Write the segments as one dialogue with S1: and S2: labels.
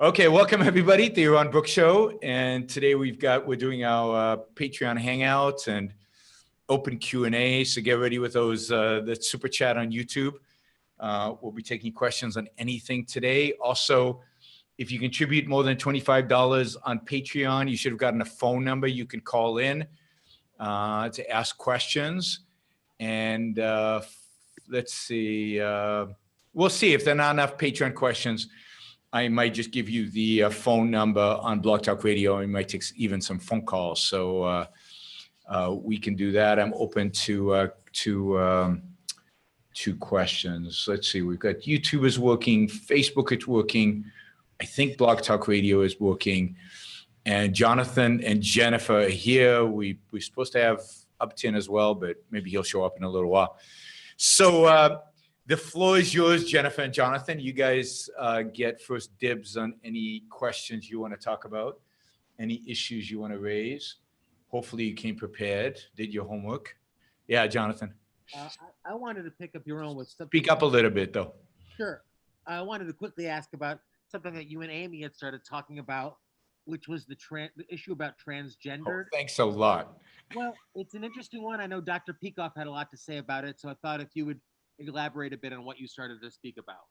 S1: Okay, welcome everybody to the Yaron Brook Show. And today we're doing our Patreon Hangouts and open Q&A. So get ready with those, the super chat on YouTube. We'll be taking questions on anything today. Also, if you contribute more than $25 on Patreon, you should have gotten a phone number you can call in to ask questions. And let's see, we'll see if there are not enough Patreon questions. I might just give you the phone number on Blog Talk Radio. I might take even some phone calls, so we can do that. I'm open to questions. Let's see. We've got YouTube is working, Facebook is working. I think Blog Talk Radio is working, and Jonathan and Jennifer are here. We're supposed to have Upton as well, but maybe he'll show up in a little while. So. The floor is yours, Jennifer and Jonathan. You guys get first dibs on any questions you want to talk about, any issues you want to raise. Hopefully you came prepared, did your homework. Yeah, Jonathan.
S2: I wanted to pick up your own with something.
S1: Speak up a little bit, though.
S2: Sure. I wanted to quickly ask about something that you and Amy had started talking about, which was the issue about transgender.
S1: Oh, thanks a lot.
S2: Well, it's an interesting one. I know Dr. Peikoff had a lot to say about it, so I thought if you would elaborate a bit on what you started to speak about.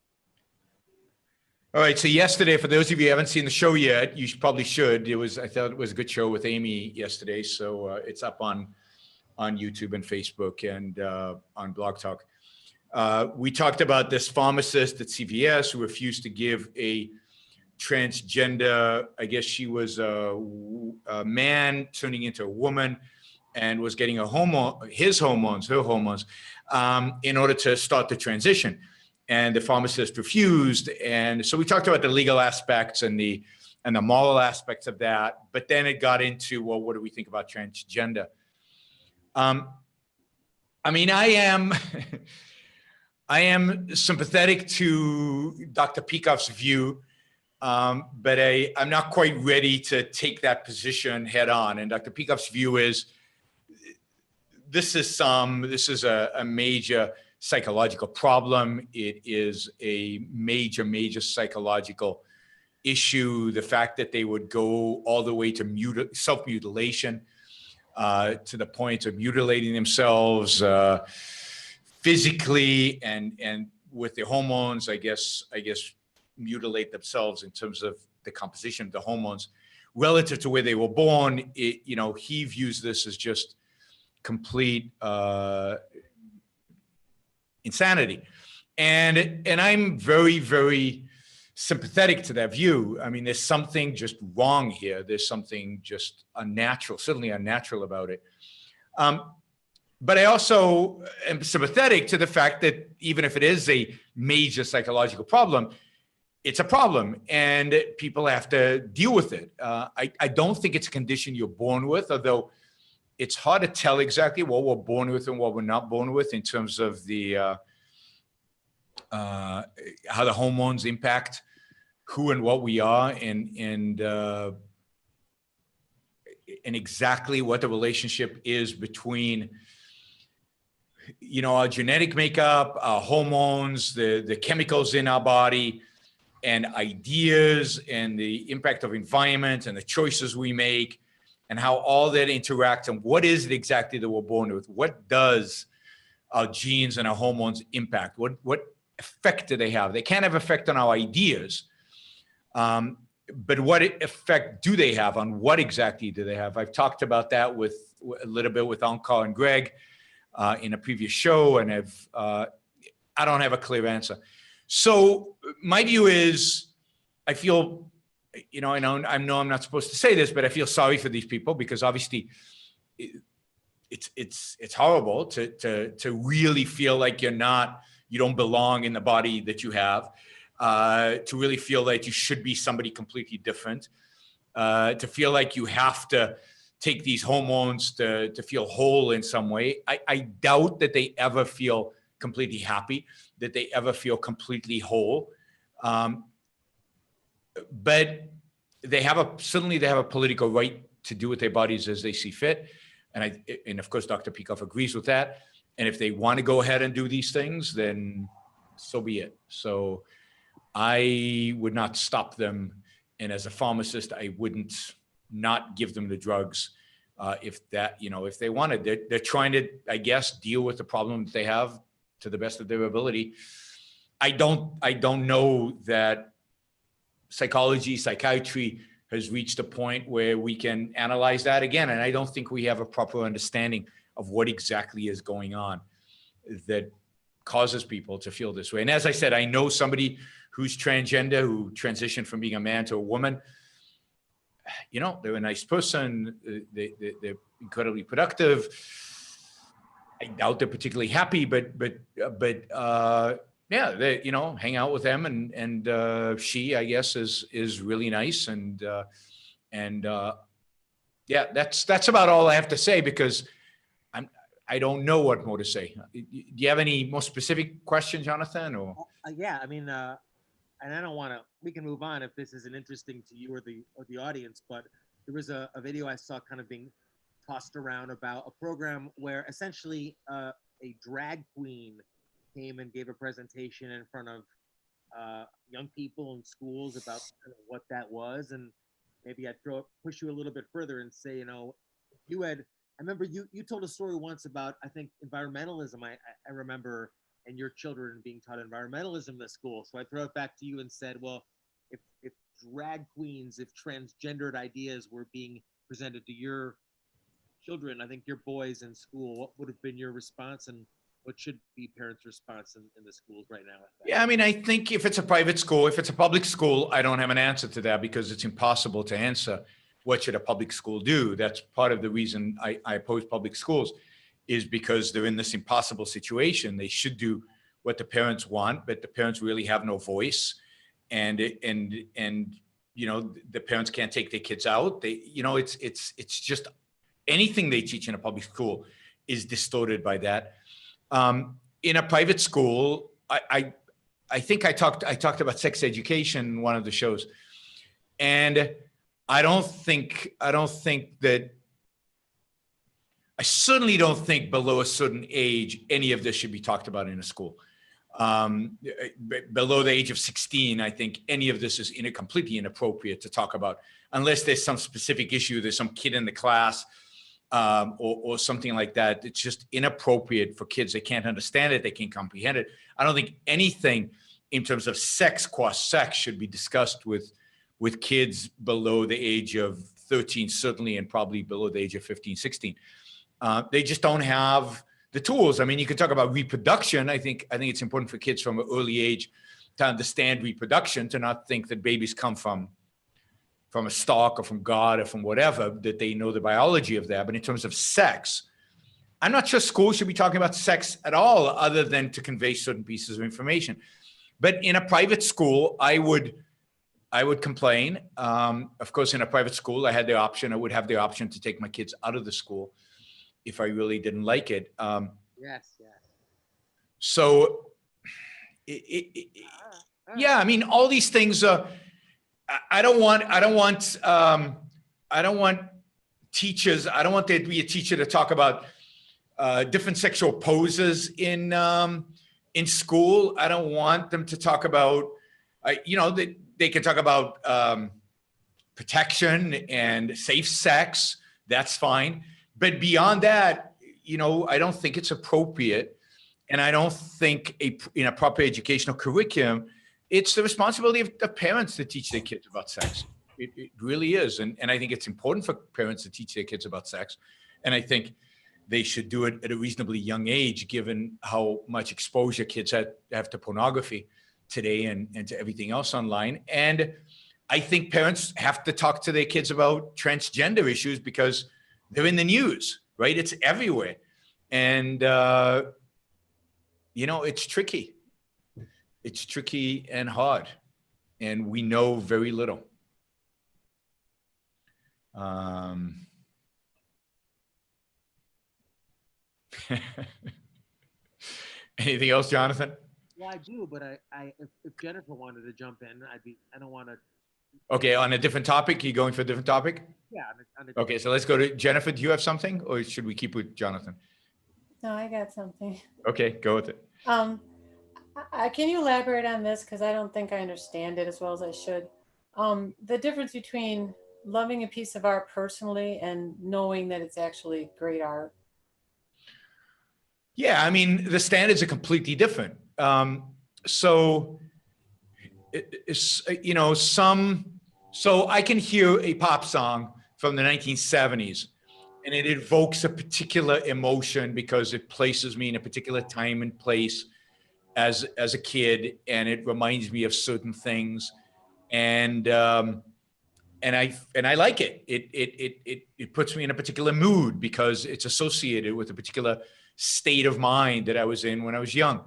S1: All right. So yesterday, for those of you who haven't seen the show yet, you probably should. I thought it was a good show with Amy yesterday. So it's up on YouTube and Facebook and on Blog Talk. We talked about this pharmacist at CVS who refused to give a transgender, I guess she was a man turning into a woman, and was getting her hormones in order to start the transition. And the pharmacist refused. And so we talked about the legal aspects and the moral aspects of that. But then it got into, well, what do we think about transgender? I mean, I am sympathetic to Dr. Peikoff's view, but I'm not quite ready to take that position head on. And Dr. Peikoff's view is, this is a major psychological problem. It is a major psychological issue. The fact that they would go all the way to self-mutilation, to the point of mutilating themselves physically and with the hormones, I guess mutilate themselves in terms of the composition of the hormones relative to where they were born. He views this as just complete insanity, and I'm very sympathetic to that view. I mean, there's something just wrong here. There's something just unnatural, certainly unnatural about it. But I also am sympathetic to the fact that even if it is a major psychological problem, it's a problem, and people have to deal with it. I don't think it's a condition you're born with, although it's hard to tell exactly what we're born with and what we're not born with in terms of the how the hormones impact who and what we are, and exactly what the relationship is between our genetic makeup, our hormones, the chemicals in our body, and ideas, and the impact of environment and the choices we make, and how all that interacts, and what is it exactly that we're born with? What does our genes and our hormones impact? What effect do they have? They can't have effect on our ideas, but what effect do they have on what exactly do they have? I've talked about that with a little bit with Ankar and Greg in a previous show, and I don't have a clear answer. So my view is, I feel, I know I'm not supposed to say this, but I feel sorry for these people, because obviously it's horrible to really feel like you don't belong in the body that you have, to really feel like you should be somebody completely different, to feel like you have to take these hormones to feel whole in some way. I doubt that they ever feel completely happy, that they ever feel completely whole. But they have a political right to do with their bodies as they see fit. And of course, Dr. Peikoff agrees with that. And if they want to go ahead and do these things, then so be it. So I would not stop them And as a pharmacist, I wouldn't not give them the drugs if they wanted. They're trying to, I guess, deal with the problem that they have to the best of their ability. I don't know that psychology, psychiatry has reached a point where we can analyze that again. And I don't think we have a proper understanding of what exactly is going on that causes people to feel this way. And as I said, I know somebody who's transgender, who transitioned from being a man to a woman. They're a nice person. They're incredibly productive. I doubt they're particularly happy, but yeah, they hang out with them, and she, I guess, is really nice, and yeah, that's about all I have to say, because I don't know what more to say. Do you have any more specific questions, Jonathan? Or
S2: yeah, I mean, and I don't want to. We can move on if this isn't interesting to you or the audience. But there was a video I saw kind of being tossed around about a program where essentially a drag queen came and gave a presentation in front of young people in schools about kind of what that was, and maybe I'd push you a little bit further and say, you had. I remember you told a story once about, I think, environmentalism. I remember, and your children being taught environmentalism in the school. So I throw it back to you and said, well, if drag queens, if transgendered ideas were being presented to your children, I think your boys in school, what would have been your response, and what should be parents' response in the schools right now?
S1: Yeah, I mean, I think if it's a private school, if it's a public school, I don't have an answer to that, because it's impossible to answer. What should a public school do? That's part of the reason I oppose public schools, is because they're in this impossible situation. They should do what the parents want, but the parents really have no voice. And the parents can't take their kids out. It's just anything they teach in a public school is distorted by that. In a private school, I think I talked about sex education in one of the shows, and I certainly don't think below a certain age any of this should be talked about in a school. Below the age of 16, I think any of this is completely inappropriate to talk about, unless there's some specific issue, there's some kid in the class or something like that. It's just inappropriate for kids. They can't understand it. They can't comprehend it. I don't think anything in terms of sex should be discussed with kids below the age of 13, certainly, and probably below the age of 15, 16. They just don't have the tools. I mean, you can talk about reproduction. I think it's important for kids from an early age to understand reproduction, to not think that babies come from a stalk or from God or from whatever, that they know the biology of that. But in terms of sex, I'm not sure schools should be talking about sex at all, other than to convey certain pieces of information. But in a private school, I would complain. Of course, in a private school, I would have the option to take my kids out of the school if I really didn't like it.
S2: Yes.
S1: So, yeah, I mean, all these things are. I don't want teachers. I don't want there to be a teacher to talk about different sexual poses in school. I don't want them to talk about, they can talk about protection and safe sex. That's fine. But beyond that, I don't think it's appropriate. And I don't think in a proper educational curriculum, it's the responsibility of the parents to teach their kids about sex. It really is. And I think it's important for parents to teach their kids about sex. And I think they should do it at a reasonably young age, given how much exposure kids have to pornography today and to everything else online. And I think parents have to talk to their kids about transgender issues, because they're in the news, right? It's everywhere. And, it's tricky. It's tricky and hard, and we know very little. Anything else, Jonathan?
S2: Well, I do, but if Jennifer wanted to jump in, I don't want to.
S1: Okay, on a different topic. You going for a different topic?
S2: Yeah.
S1: Okay, so let's go to Jennifer. Do you have something, or should we keep with Jonathan?
S3: No, I got something.
S1: Okay, go with it.
S3: Can you elaborate on this? Because I don't think I understand it as well as I should. The difference between loving a piece of art personally and knowing that it's actually great art.
S1: Yeah, I mean, the standards are completely different. So, it's, you know, so I can hear a pop song from the 1970s and it evokes a particular emotion because it places me in a particular time and place as a kid, and it reminds me of certain things. And, and I like it. It puts me in a particular mood because it's associated with a particular state of mind that I was in when I was young.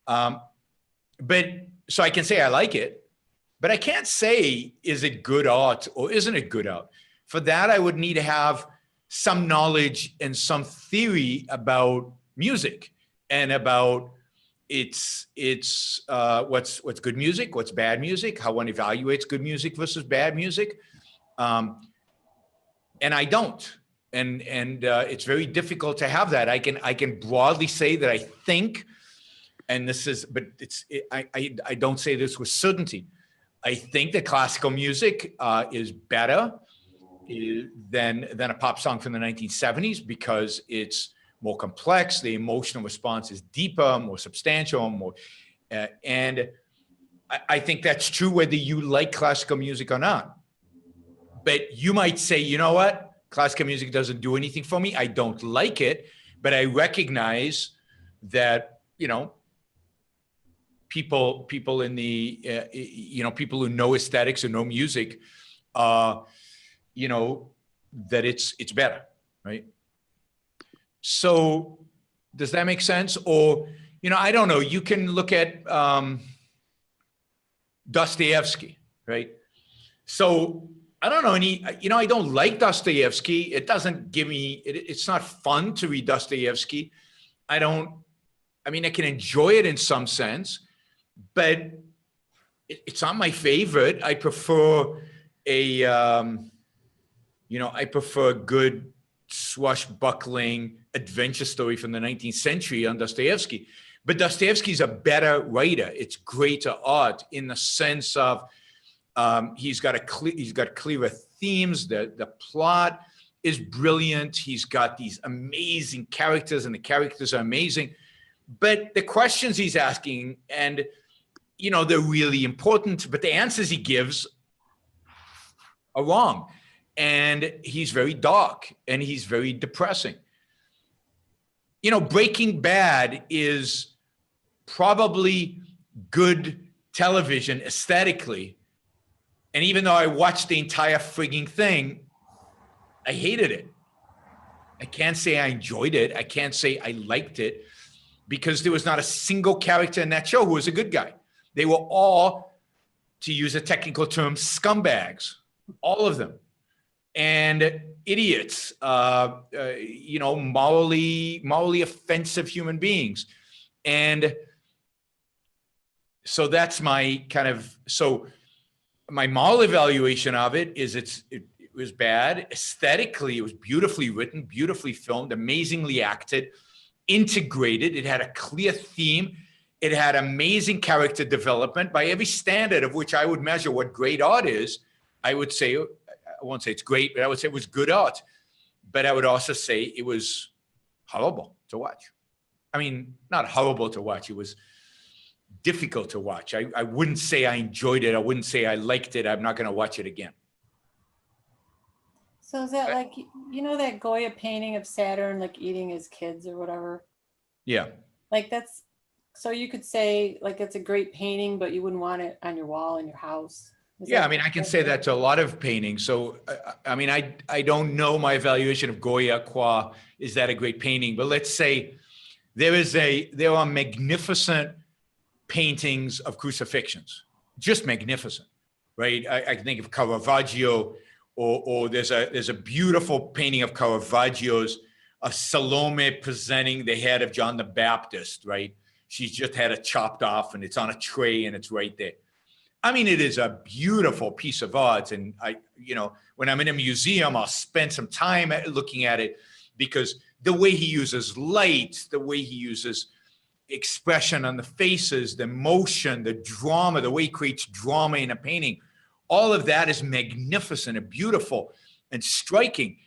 S1: But so I can say I like it, but I can't say, is it good art or isn't it good art? For that, I would need to have some knowledge and some theory about music and about what's good music, what's bad music, how one evaluates good music versus bad music. And I don't. And it's very difficult to have that. I can broadly say that I think, and this is, but I don't say this with certainty. I think that classical music is better than a pop song from the 1970s because it's more complex. The emotional response is deeper, more substantial, more, and I think that's true whether you like classical music or not. But you might say, you know what? Classical music doesn't do anything for me. I don't like it, but I recognize that, you know, people in the, you know, people who know aesthetics and know music, you know, that it's better, right? So does that make sense? Or, you know, I don't know, you can look at Dostoevsky, right? So I don't know any, you know, I don't like Dostoevsky. It doesn't give me, it's not fun to read Dostoevsky. I mean, I can enjoy it in some sense, but it's not my favorite. I prefer you know, I prefer a good swashbuckling adventure story from the 19th century on Dostoevsky. But Dostoevsky's a better writer. It's greater art in the sense of he's got clearer themes. The plot is brilliant. He's got these amazing characters, and the characters are amazing. But the questions he's asking, and you know, they're really important, but the answers he gives are wrong. And he's very dark and he's very depressing. You know, Breaking Bad is probably good television aesthetically. And even though I watched the entire frigging thing, I hated it. I can't say I enjoyed it. I can't say I liked it because there was not a single character in that show who was a good guy. They were all, to use a technical term, scumbags, all of them. And idiots, you know, morally offensive human beings. And so that's my kind of, so my moral evaluation of it is it was bad. Aesthetically, it was beautifully written, beautifully filmed, amazingly acted, integrated. It had a clear theme. It had amazing character development by every standard of which I would measure what great art is. I would say, I won't say it's great, but I would say it was good art. But I would also say it was horrible to watch. I mean, not horrible to watch. It was difficult to watch. I wouldn't say I enjoyed it. I wouldn't say I liked it. I'm not going to watch it again.
S3: So is that like, you know, that Goya painting of Saturn, like eating his kids or whatever?
S1: Yeah.
S3: Like that's, so you could say like it's a great painting, but you wouldn't want it on your wall in your house.
S1: Yeah, I mean, I can say that to a lot of paintings. So, I mean, I don't know my evaluation of Goya qua, is that a great painting? But let's say there are magnificent paintings of crucifixions, just magnificent, right? I can think of Caravaggio, or there's a beautiful painting of Caravaggio's, a Salome presenting the head of John the Baptist, right? She's just had it chopped off and it's on a tray and it's right there. I mean, it is a beautiful piece of art. And you know, when I'm in a museum, I'll spend some time looking at it because the way he uses light, the way he uses expression on the faces, the motion, the drama, the way he creates drama in a painting, all of that is magnificent and beautiful and striking.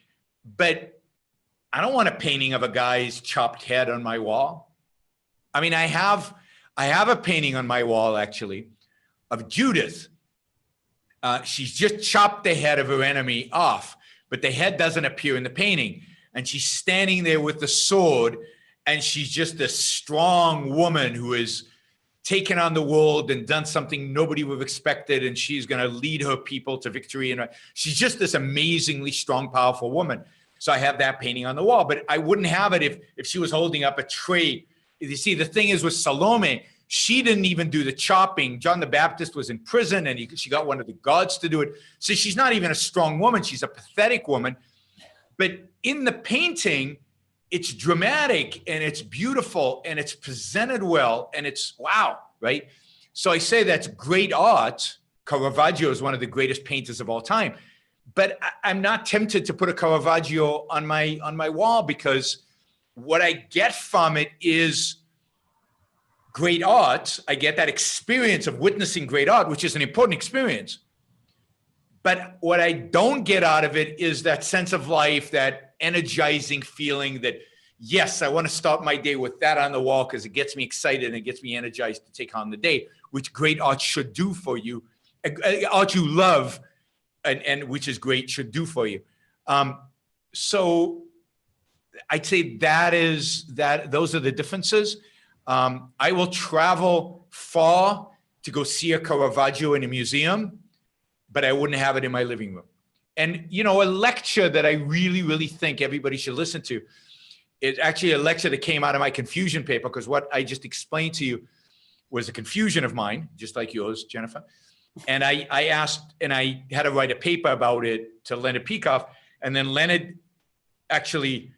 S1: But I don't want a painting of a guy's chopped head on my wall. I mean, I have a painting on my wall, actually, of Judith. She's just chopped the head of her enemy off, but the head doesn't appear in the painting. And she's standing there with the sword, and she's just a strong woman who has taken on the world and done something nobody would have expected, and she's going to lead her people to victory. And she's just this amazingly strong, powerful woman. So I have that painting on the wall, but I wouldn't have it if she was holding up a tray. You see, the thing is with Salome, she didn't even do the chopping. John the Baptist was in prison, and she got one of the gods to do it. So she's not even a strong woman. She's a pathetic woman. But in the painting, it's dramatic, and it's beautiful, and it's presented well, and it's wow, right? So I say that's great art. Caravaggio is one of the greatest painters of all time. But I'm not tempted to put a Caravaggio on my wall, because what I get from it is great art. I get that experience of witnessing great art, which is an important experience. But what I don't get out of it is that sense of life, that energizing feeling that, yes, I want to start my day with that on the wall because it gets me excited and it gets me energized to take on the day, which great art should do for you. Art you love, and which is great, should do for you. So I'd say those are the differences. I will travel far to go see a Caravaggio in a museum, but I wouldn't have it in my living room. And, a lecture that I really, really think everybody should listen to is actually a lecture that came out of my confusion paper, because what I just explained to you was a confusion of mine, just like yours, Jennifer. And I asked, and I had to write a paper about it to Leonard Peikoff, and then Leonard actually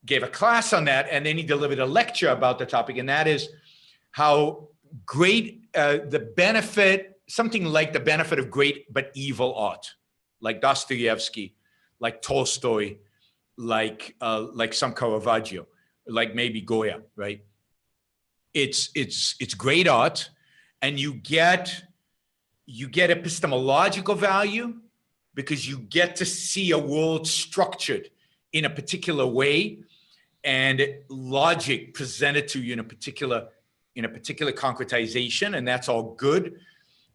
S1: gave a class on that, and then he delivered a lecture about the topic, and that is how great something like the benefit of great but evil art, like Dostoevsky, like Tolstoy, like some Caravaggio, like maybe Goya, right? It's great art, and you get epistemological value because you get to see a world structured in a particular way, and logic presented to you in a particular concretization, and that's all good.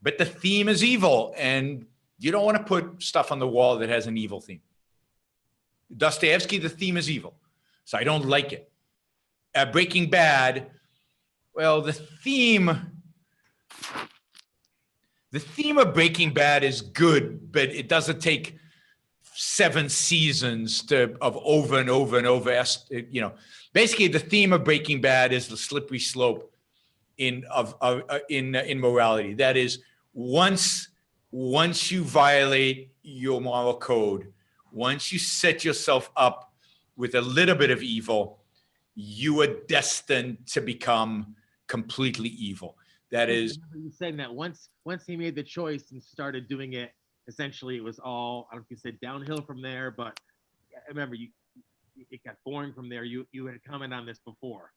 S1: But the theme is evil, and you don't want to put stuff on the wall that has an evil theme. Dostoevsky, the theme is evil, so I don't like it. Breaking Bad, well, the theme of Breaking Bad is good, but it doesn't take 7 seasons of over and over and over. Basically, the theme of Breaking Bad is the slippery slope in morality. That is, once you violate your moral code, once you set yourself up with a little bit of evil, you are destined to become completely evil. That is,
S2: you're saying that once he made the choice and started doing it, essentially it was all, I don't know if you said downhill from there, but I remember it got boring from there. You had commented on this before.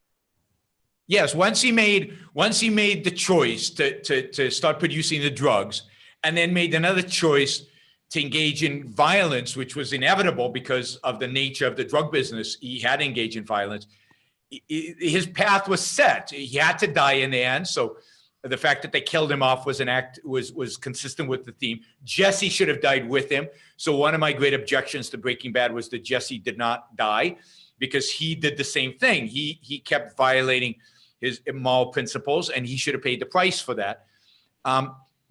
S1: Yes, once he made the choice to start producing the drugs, and then made another choice to engage in violence, which was inevitable because of the nature of the drug business. He had to engage in violence. His path was set. He had to die in the end. So the fact that they killed him off was consistent with the theme. Jesse should have died with him. So one of my great objections to Breaking Bad was that Jesse did not die, because he did the same thing. He kept violating his moral principles, and he should have paid the price for that.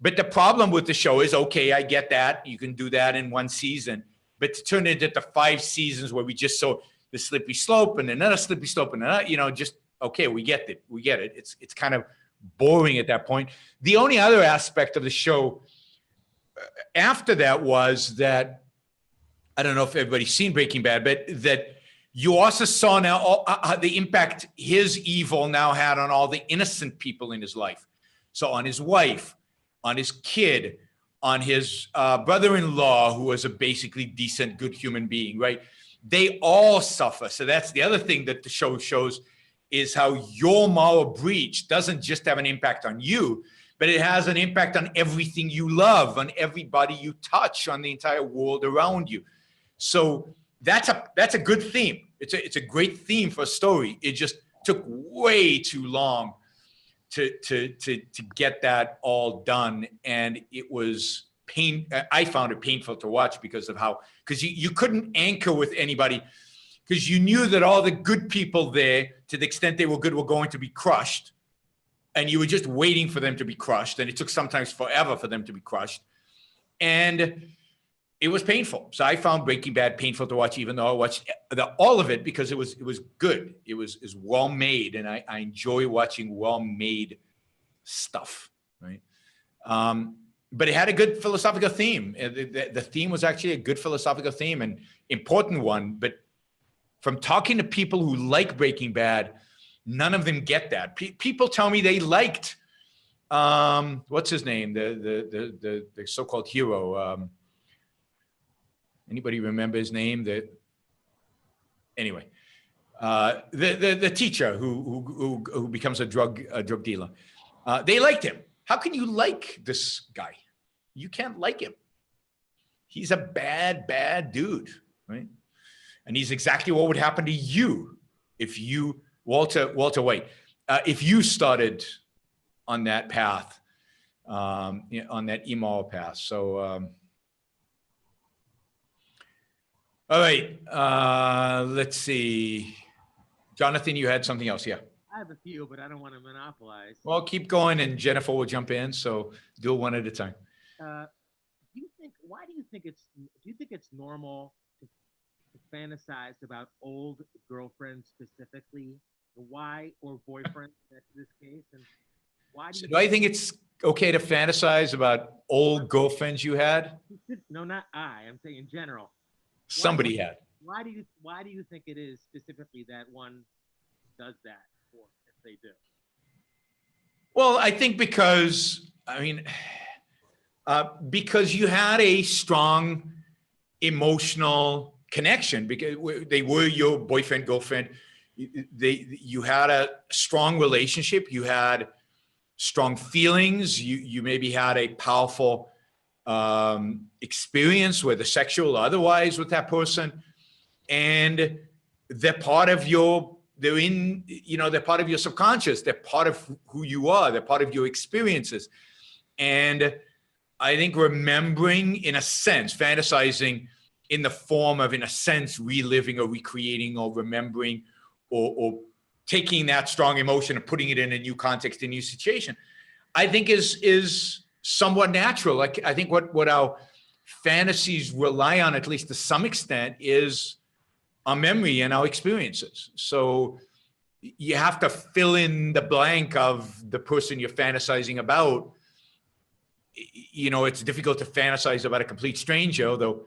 S1: But the problem with the show is, okay, I get that. You can do that in one season. But to turn it into 5 seasons where we just saw the slippery slope and another slippery slope and another, just, okay, we get it. We get it. It's kind of boring at that point. The only other aspect of the show after that was that, I don't know if everybody's seen Breaking Bad, but that you also saw now the impact his evil now had on all the innocent people in his life. So on his wife, on his kid, on his brother-in-law, who was a basically decent, good human being, right? They all suffer. So that's the other thing that the show shows, is how your moral breach doesn't just have an impact on you, but it has an impact on everything you love, on everybody you touch, on the entire world around you. So that's a good theme. It's a great theme for a story. It just took way too long to get that all done, and it was I found it painful to watch because you couldn't anchor with anybody, because you knew that all the good people there, to the extent they were good, were going to be crushed, and you were just waiting for them to be crushed, and it took sometimes forever for them to be crushed, and it was painful. So I found Breaking Bad painful to watch, even though I watched all of it, because it was good. It was well made, and I enjoy watching well made stuff, right? But it had a good philosophical theme. The theme was actually a good philosophical theme, and important one. But from talking to people who like Breaking Bad, none of them get that. People tell me they liked what's his name, the so-called hero. Anybody remember his name? The teacher who becomes a drug dealer. They liked him. How can you like this guy? You can't like him. He's a bad dude, right? And he's exactly what would happen to you if you, Walter White, if you started on that path, on that immoral path. So, all right, let's see. Jonathan, you had something else, yeah?
S2: I have a few, but I don't want to monopolize.
S1: Well, keep going, and Jennifer will jump in. So do it one at a time.
S2: Do you think it's normal to fantasize about old girlfriends specifically? Why, or boyfriends in this case? And why
S1: do I think it's okay to fantasize about old girlfriends you had?
S2: No, not I. I'm saying in general.
S1: Somebody had.
S2: Why do you think it is specifically that one does that, or if they do?
S1: Well, I think because you had a strong emotional connection, because they were your boyfriend, girlfriend. You had a strong relationship. You had strong feelings. You maybe had a powerful experience, whether sexual or otherwise, with that person, and they're part of your subconscious. They're part of who you are. They're part of your experiences. And I think remembering, in a sense, fantasizing in the form of, in a sense, reliving or recreating or remembering or taking that strong emotion and putting it in a new context, a new situation, I think is somewhat natural. Like, I think what our fantasies rely on, at least to some extent, is our memory and our experiences. So you have to fill in the blank of the person you're fantasizing about. It's difficult to fantasize about a complete stranger, although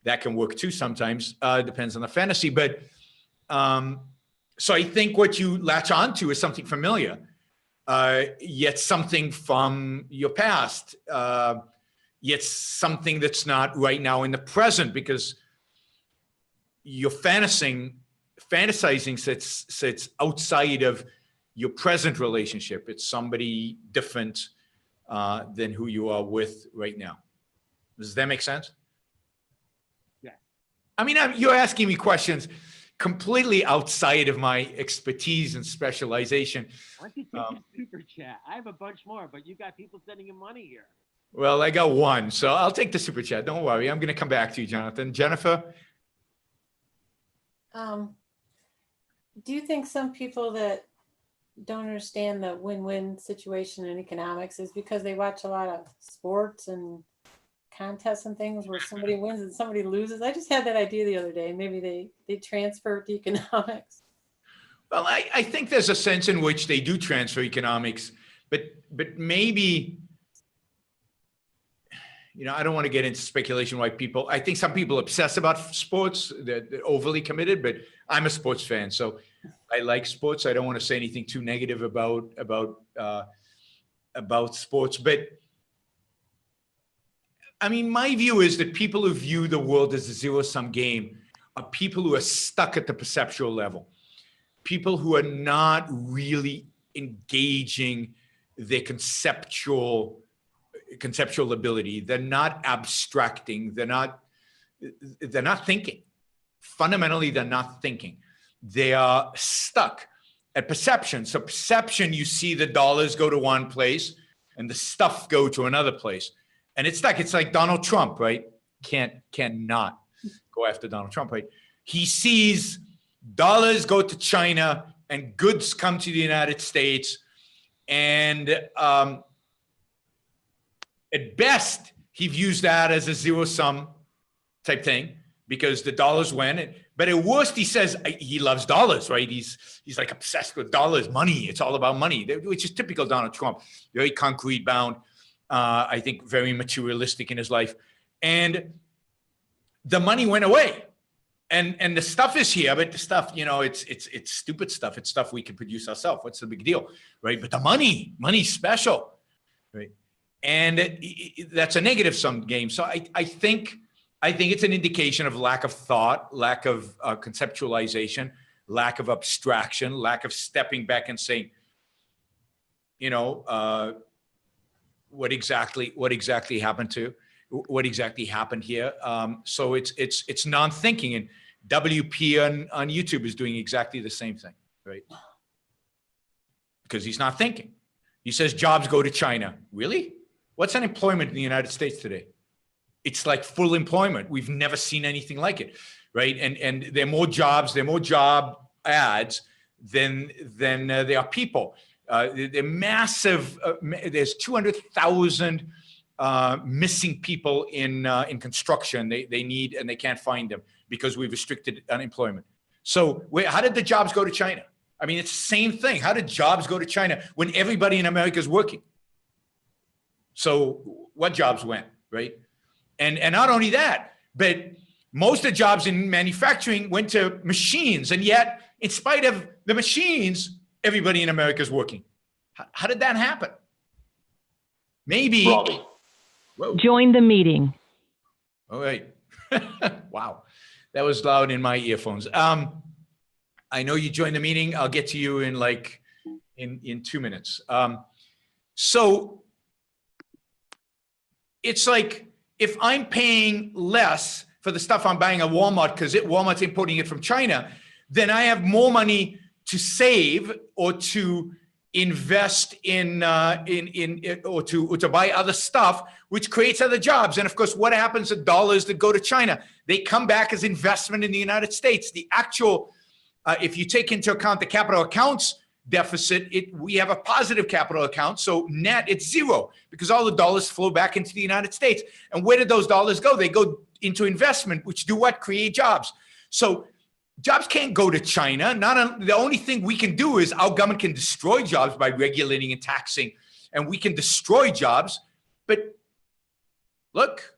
S1: that can work too sometimes. Depends on the fantasy. But so I think what you latch onto is something familiar, yet something from your past, yet something that's not right now in the present, because you're fantasizing sits outside of your present relationship. It's somebody different than who you are with right now. Does that make sense?
S2: Yeah.
S1: You're asking me questions completely outside of my expertise and specialization.
S2: Why don't you take your super chat? I have a bunch more, but you got people sending you money here.
S1: Well, I got one, so I'll take the super chat. Don't worry. I'm going to come back to you, Jonathan. Jennifer?
S3: Do you think some people that don't understand the win-win situation in economics is because they watch a lot of sports and contests and things where somebody wins and somebody loses? I just had that idea the other day. Maybe they transfer to economics.
S1: Well, I think there's a sense in which they do transfer economics, but maybe, I don't want to get into speculation why I think some people obsess about sports, they're overly committed, but I'm a sports fan, so I like sports. I don't want to say anything too negative about sports, but my view is that people who view the world as a zero-sum game are people who are stuck at the perceptual level, people who are not really engaging their conceptual ability. They're not abstracting. They're not thinking. Fundamentally, they're not thinking. They are stuck at perception. So perception, you see the dollars go to one place and the stuff go to another place. And it's stuck. It's like Donald Trump, right? Cannot go after Donald Trump, right? He sees dollars go to China and goods come to the United States. And at best, he views that as a zero-sum type thing because the dollars win. But at worst, he says he loves dollars, right? He's like obsessed with dollars, money. It's all about money, which is typical Donald Trump. Very concrete bound, I think very materialistic in his life. And the money went away. And the stuff is here, but the stuff, it's stupid stuff. It's stuff we can produce ourselves. What's the big deal, right? But the money's special, right? And that's a negative sum game. So I think it's an indication of lack of thought, lack of conceptualization, lack of abstraction, lack of stepping back and saying, what exactly happened here. So it's non-thinking, and WP on YouTube is doing exactly the same thing, right? Because he's not thinking. He says jobs go to China. Really? What's unemployment in the United States today? It's like full employment. We've never seen anything like it, right? And there are more jobs, there are more job ads than there are people. They're massive. There's 200,000 missing people in construction. They need and they can't find them because we've restricted unemployment. So how did the jobs go to China? I mean, it's the same thing. How did jobs go to China when everybody in America is working? So what jobs went, right? And not only that, but most of the jobs in manufacturing went to machines. And yet, in spite of the machines, everybody in America is working. How did that happen? Maybe.
S4: Robbie.
S1: Whoa.
S5: Join the meeting.
S1: All right. Wow. That was loud in my earphones. I know you joined the meeting. I'll get to you in 2 minutes. So it's like if I'm paying less for the stuff I'm buying at Walmart because Walmart's importing it from China, then I have more money to save or to invest in or to buy other stuff, which creates other jobs. And of course, what happens to dollars that go to China? They come back as investment in the United States. The actual, if you take into account the capital accounts deficit, we have a positive capital account. So net, it's zero because all the dollars flow back into the United States. And where did those dollars go? They go into investment, which do what? Create jobs. So jobs can't go to China. The only thing we can do is our government can destroy jobs by regulating and taxing, and we can destroy jobs. But look,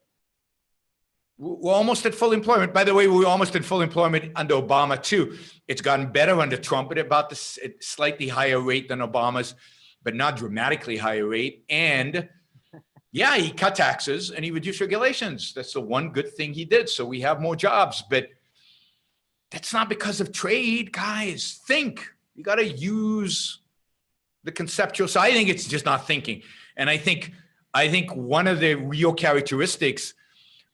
S1: we're almost at full employment. By the way, we were almost at full employment under Obama too. It's gotten better under Trump at about the slightly higher rate than Obama's, but not dramatically higher rate. And yeah, he cut taxes and he reduced regulations. That's the one good thing he did. So we have more jobs, but that's not because of trade, guys. Think. You got to use the conceptual. So I think it's just not thinking. And I think one of the real characteristics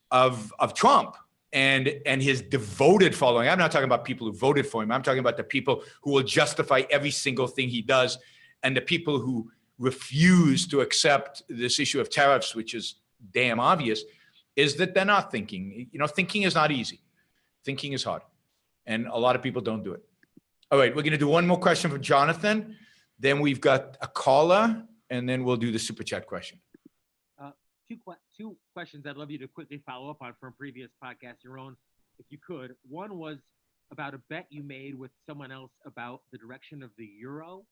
S1: of Trump and his devoted following, I'm not talking about people who voted for him. I'm talking about the people who will justify every single thing he does, and the people who refuse to accept this issue of tariffs, which is damn obvious, is that they're not thinking. Thinking is not easy. Thinking is hard. And a lot of people don't do it. All right, we're going to do one more question from Jonathan. Then we've got a caller, and then we'll do the super chat question.
S2: Two questions I'd love you to quickly follow up on from previous podcasts, Yaron, if you could. One was about a bet you made with someone else about the direction of the euro.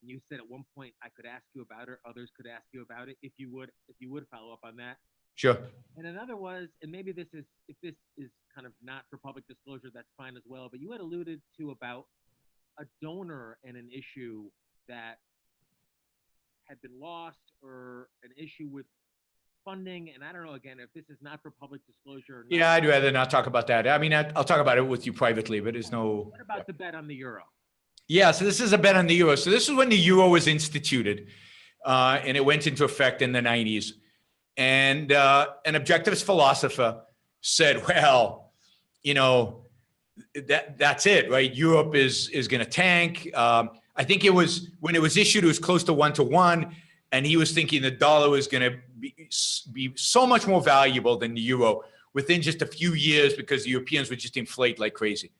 S2: And you said at one point I could ask you about it, others could ask you about it. If you would follow up on that.
S1: Sure.
S2: And another was, and maybe if this is kind of not for public disclosure, that's fine as well, but you had alluded to about a donor and an issue that had been lost or an issue with funding. And I don't know, again, if this is not for public disclosure. Or not.
S1: Yeah, I'd rather not talk about that. I mean, I'll talk about it with you privately, but there's no.
S2: What about the bet on the euro?
S1: Yeah, so this is a bet on the euro. So this is when the euro was instituted. and it went into effect in the 90s. And an objectivist philosopher said, well, you know, that's it, right? Europe is going to tank. I think it was, when it was issued, it was close to 1-to-1. And he was thinking the dollar was going to be so much more valuable than the euro within just a few years because the Europeans would just inflate like crazy.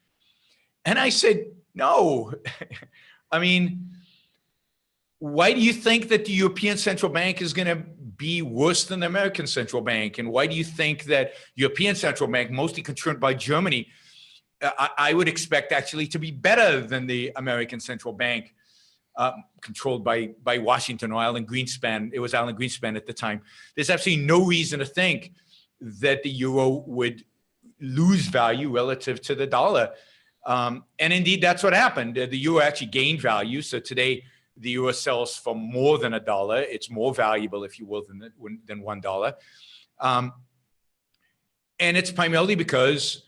S1: And I said, no. I mean, why do you think that the European Central Bank is going to be worse than the American Central Bank? And why do you think that European Central Bank, mostly controlled by Germany, I would expect actually to be better than the American Central Bank, controlled by Washington or Alan Greenspan? It was Alan Greenspan at the time. There's absolutely no reason to think that the euro would lose value relative to the dollar. And indeed, that's what happened. The euro actually gained value. So today, the euro sells for more than $1. It's more valuable, if you will, than $1. And it's primarily because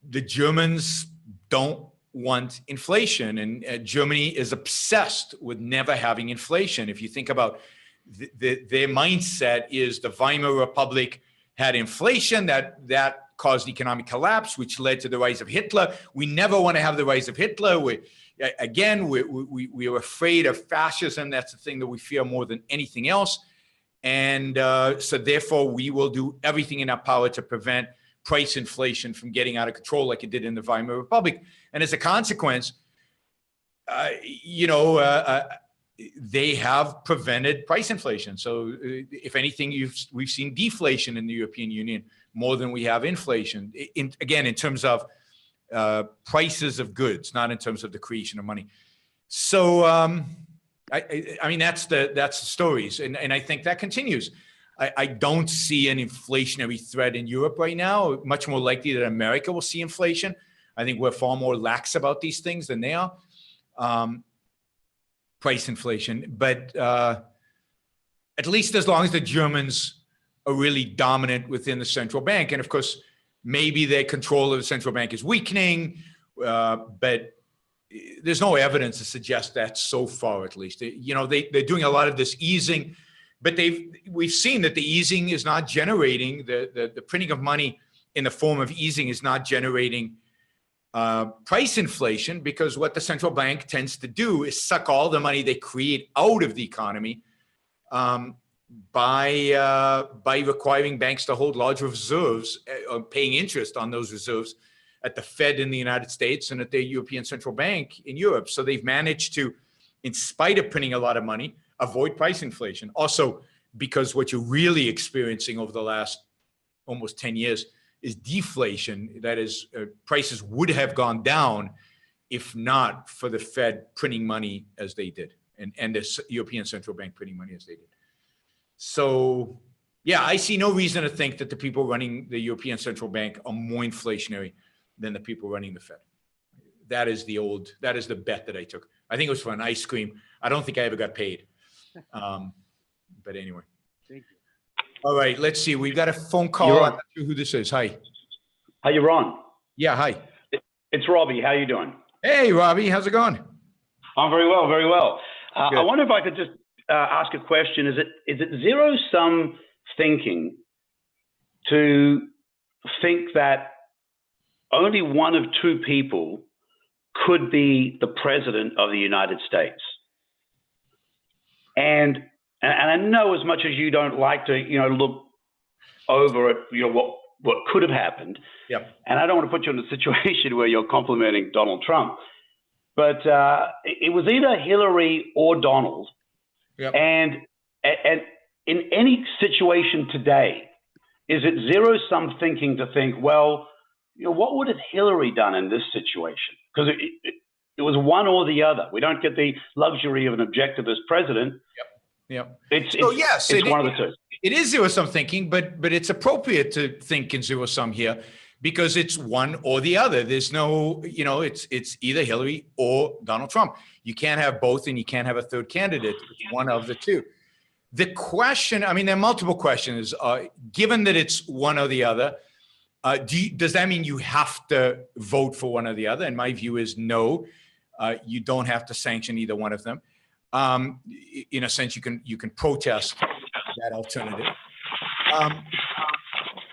S1: the Germans don't want inflation, and Germany is obsessed with never having inflation. If you think about their mindset is the Weimar Republic had inflation that caused economic collapse, which led to the rise of Hitler. We never want to have the rise of Hitler. We are afraid of fascism. That's the thing that we fear more than anything else. And so therefore, we will do everything in our power to prevent price inflation from getting out of control like it did in the Weimar Republic. And as a consequence, they have prevented price inflation. So if anything, we've seen deflation in the European Union more than we have inflation, in terms of prices of goods, not in terms of the creation of money. So I mean, that's the stories. And I think that continues. I don't see an inflationary threat in Europe right now. Much more likely that America will see inflation. I think we're far more lax about these things than they are. Price inflation. But at least as long as the Germans are really dominant within the central bank. And of course, maybe their control of the central bank is weakening, but there's no evidence to suggest that so far, at least. They're doing a lot of this easing, but we've seen that the easing is not generating, the printing of money in the form of easing is not generating price inflation, because what the central bank tends to do is suck all the money they create out of the economy by requiring banks to hold large reserves, paying interest on those reserves at the Fed in the United States and at the European Central Bank in Europe. So they've managed to, in spite of printing a lot of money, avoid price inflation. Also, because what you're really experiencing over the last almost 10 years is deflation. That is, prices would have gone down if not for the Fed printing money as they did, and the European Central Bank printing money as they did. So, yeah, I see no reason to think that the people running the European Central Bank are more inflationary than the people running the Fed. That is the bet that I took. I think it was for an ice cream. I don't think I ever got paid. But anyway.
S2: Thank you.
S1: All right, let's see. We've got a phone call. I'm not sure who this is. Hi.
S4: Hi, Yaron.
S1: Yeah, hi.
S4: It's Robbie. How you doing?
S1: Hey, Robbie. How's it going?
S4: I'm very well, very well. I wonder if I could just ask a question. Is it zero-sum thinking to think that only one of two people could be the president of the United States? And I know, as much as you don't like to, look over at what could have happened.
S1: Yep.
S4: And I don't want to put you in a situation where you're complimenting Donald Trump, but it was either Hillary or Donald.
S1: Yep.
S4: And in any situation today, is it zero-sum thinking to think, well, what would have Hillary done in this situation? Because it was one or the other. We don't get the luxury of an objectivist president.
S1: Yep.
S4: It's
S1: it,
S4: one of the two.
S1: It is zero-sum thinking, but it's appropriate to think in zero-sum here because it's one or the other. There's no, it's either Hillary or Donald Trump. You can't have both, and you can't have a third candidate. It's one of the two. The question, there are multiple questions. Given that it's one or the other, does that mean you have to vote for one or the other? And my view is no, you don't have to sanction either one of them. In a sense, you can protest that alternative.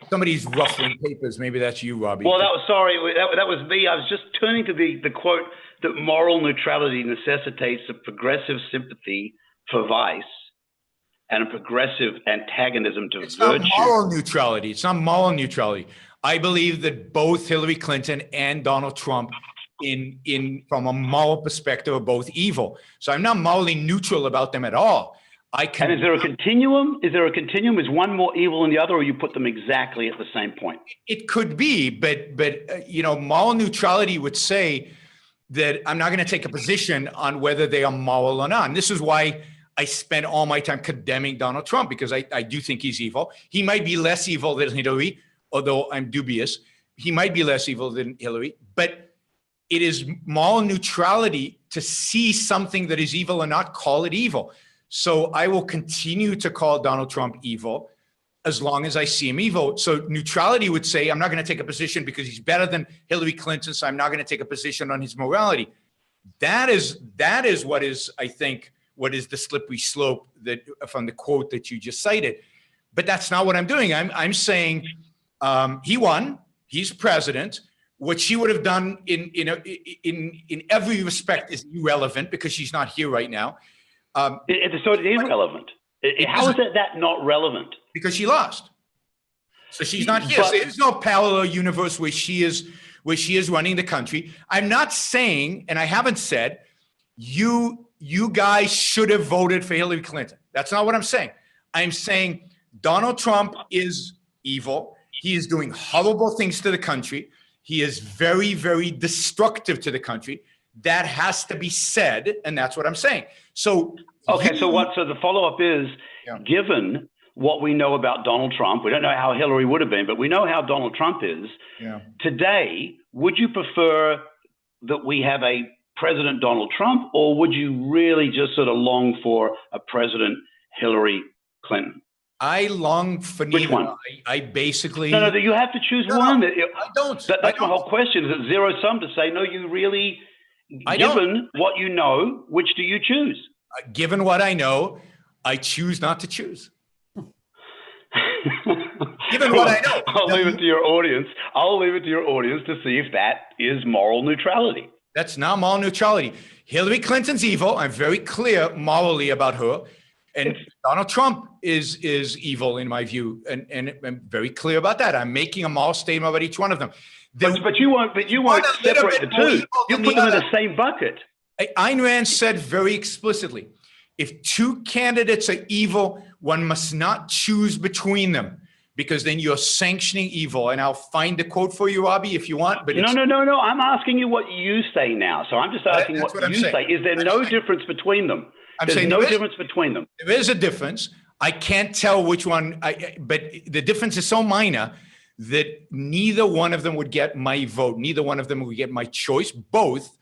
S1: Somebody's ruffling papers. Maybe that's you, Robbie.
S4: Well, that was me. I was just turning to the quote that moral neutrality necessitates a progressive sympathy for vice and a progressive antagonism to
S1: it's
S4: virtue.
S1: Not moral neutrality. It's not moral neutrality. I believe that both Hillary Clinton and Donald Trump, from a moral perspective, are both evil. So I'm not morally neutral about them at all.
S4: And is there a continuum? Is there a continuum? Is one more evil than the other, or you put them exactly at the same point?
S1: It could be, but moral neutrality would say that I'm not going to take a position on whether they are moral or not. And this is why I spent all my time condemning Donald Trump, because I do think he's evil. He might be less evil than Hillary, although I'm dubious. He might be less evil than Hillary, but it is moral neutrality to see something that is evil and not call it evil. So I will continue to call Donald Trump evil as long as I see him evil. So neutrality would say, I'm not going to take a position because he's better than Hillary Clinton, so I'm not going to take a position on his morality. That is what is, I think, what is the slippery slope that from the quote that you just cited. But that's not what I'm doing. I'm saying he won, he's president. What she would have done in every respect is irrelevant because she's not here right now.
S4: So it is relevant. How is that not relevant?
S1: Because she lost. So she's not here. So there's no parallel universe where she is running the country. I'm not saying, and I haven't said, you guys should have voted for Hillary Clinton. That's not what I'm saying. I'm saying Donald Trump is evil. He is doing horrible things to the country. He is very, very destructive to the country. That has to be said, and that's what I'm saying. So
S4: okay, so the follow-up is, given what we know about Donald Trump, we don't know how Hillary would have been, but we know how Donald Trump is.
S1: Yeah.
S4: Today, would you prefer that we have a President Donald Trump, or would you really just sort of long for a President Hillary Clinton?
S1: I long for neither.
S4: Which one?
S1: I basically...
S4: No, you have to choose one.
S1: I don't.
S4: That's my whole question. Is it zero sum to say, no, you really... Given what you know, which do you choose?
S1: Given what I know, I choose not to choose. Given what I know.
S4: I'll leave it to your audience. To see if that is moral neutrality.
S1: That's not moral neutrality. Hillary Clinton's evil. I'm very clear morally about her. And Donald Trump is evil in my view. And I'm very clear about that. I'm making a moral statement about each one of them.
S4: But you won't separate the two. You put them in the same bucket.
S1: Ayn Rand said very explicitly, if two candidates are evil, one must not choose between them, because then you're sanctioning evil. And I'll find the quote for you, Robbie, if you want. But
S4: no. I'm asking you what you say now. So I'm just asking what you say. Is there no difference between them? There's no difference between them.
S1: There is a difference. I can't tell which one, but the difference is so minor that neither one of them would get my vote. Neither one of them would get my choice. Both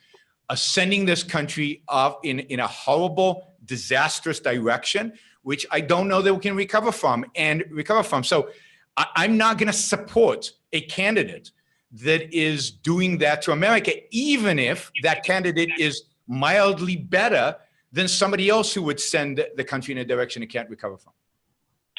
S1: are sending this country off in a horrible, disastrous direction, which I don't know that we can recover from. So I'm not going to support a candidate that is doing that to America, even if that candidate is mildly better than somebody else who would send the country in a direction it can't recover from.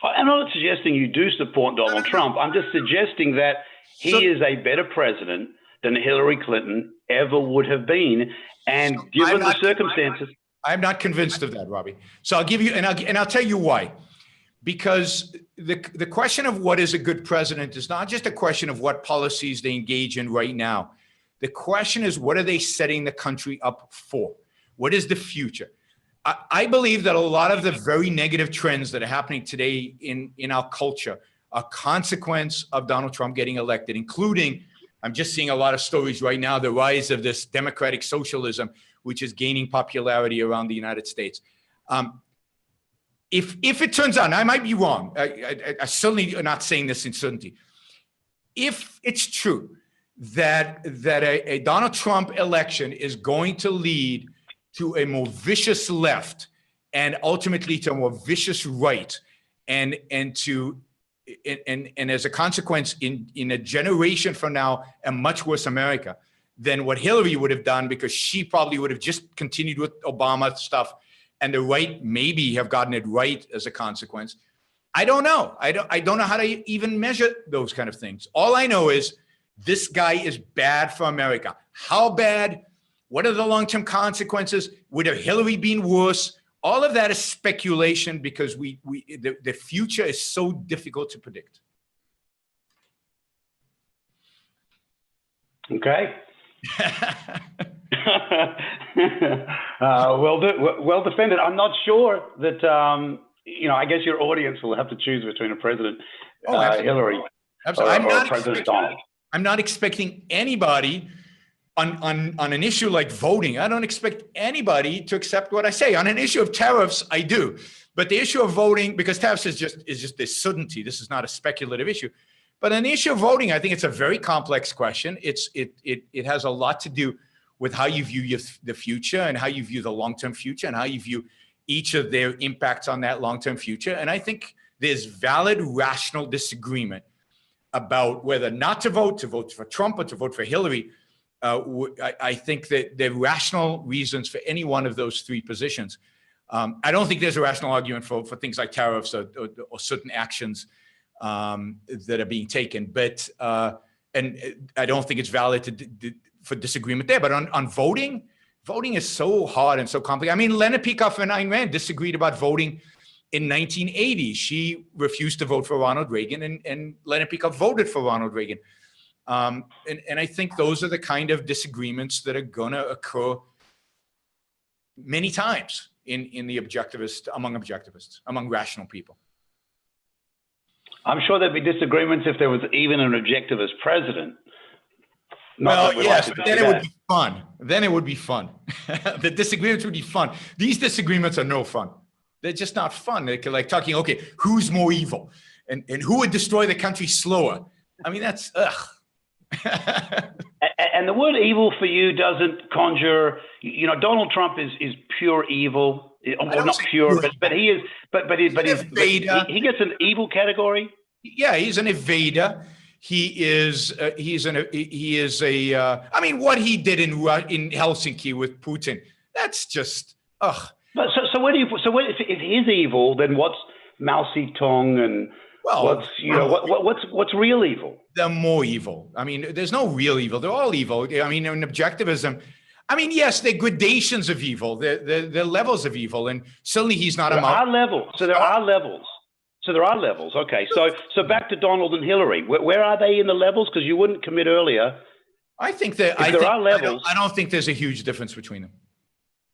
S4: I'm not suggesting you do support Donald Trump. I'm just suggesting that he is a better president than Hillary Clinton ever would have been. And given the circumstances...
S1: I'm not convinced of that, Robbie. So I'll give you, and I'll tell you why. Because the question of what is a good president is not just a question of what policies they engage in right now. The question is, what are they setting the country up for? What is the future? I believe that a lot of the very negative trends that are happening today in our culture are a consequence of Donald Trump getting elected, including, I'm just seeing a lot of stories right now, the rise of this democratic socialism, which is gaining popularity around the United States. If it turns out, and I might be wrong, I certainly am not saying this in certainty. If it's true that a Donald Trump election is going to lead to a more vicious left and ultimately to a more vicious right, and as a consequence, in a generation from now, a much worse America than what Hillary would have done, because she probably would have just continued with Obama stuff and the right maybe have gotten it right as a consequence. I don't know. I don't know how to even measure those kind of things. All I know is this guy is bad for America. How bad? What are the long-term consequences? Would have Hillary been worse? All of that is speculation because the future is so difficult to predict.
S4: Okay. Well defended. I'm not sure that, I guess your audience will have to choose between a President Hillary or President Donald.
S1: I'm not expecting anybody on an issue like voting. I don't expect anybody to accept what I say. On an issue of tariffs, I do. But the issue of voting, because tariffs is just this certainty. This is not a speculative issue. But on the issue of voting, I think it's a very complex question. It has a lot to do with how you view the future and how you view the long-term future and how you view each of their impacts on that long-term future. And I think there's valid, rational disagreement about whether not to vote for Trump or to vote for Hillary. I think that there are rational reasons for any one of those three positions. I don't think there's a rational argument for things like tariffs or certain actions that are being taken, but and I don't think it's valid for disagreement there. But on voting is so hard and so complicated. I mean, Leonard Peikoff and Ayn Rand disagreed about voting in 1980. She refused to vote for Ronald Reagan, and Leonard Peikoff voted for Ronald Reagan. And I think those are the kind of disagreements that are going to occur many times in the among rational people.
S4: I'm sure there'd be disagreements if there was even an objectivist president.
S1: Well, yes, but then it would be fun. Then it would be fun. The disagreements would be fun. These disagreements are no fun. They're just not fun. They're like talking, okay, who's more evil? And who would destroy the country slower? I mean, that's, ugh.
S4: And the word evil for you doesn't conjure, Donald Trump is pure evil. Well, not pure, but he is, he gets an evil category.
S1: Yeah, he's an evader. I mean, what he did in Helsinki with Putin, that's just, ugh.
S4: But if he's evil, then what's Mao Zedong and what's real evil?
S1: They're more evil. I mean, there's no real evil. They're all evil. I mean, in objectivism, I mean, yes, they're gradations of evil. They're levels of evil, and certainly he's not
S4: there are levels. So there are levels. Okay, so back to Donald and Hillary. Where are they in the levels? Because you wouldn't commit earlier.
S1: I think that there are levels. I don't think there's a huge difference between them.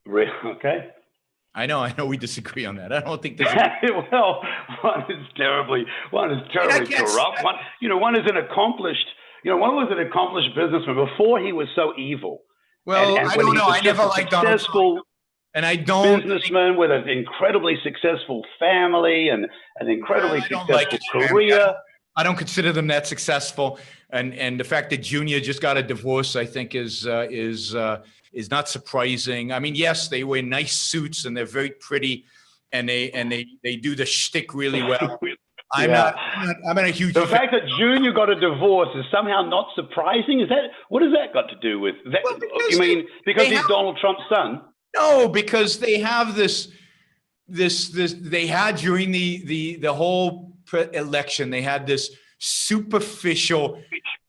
S4: Really? Okay.
S1: I know we disagree on that. I don't think there's
S4: well, one is terribly corrupt. One is an accomplished, one was an accomplished businessman before he was so evil.
S1: Well, I don't know. I never liked Donald Trump. And I don't
S4: businessman with an incredibly successful family and an incredibly successful career.
S1: I don't consider them that successful. And the fact that Junior just got a divorce, I think is not surprising. I mean, yes, they wear nice suits and they're very pretty, and they do the shtick really well. I'm not a huge.
S4: The fact that Junior got a divorce is somehow not surprising. What has that got to do with that? Well, because he's Donald Trump's son?
S1: No, because they have this. They had during the whole election, they had this superficial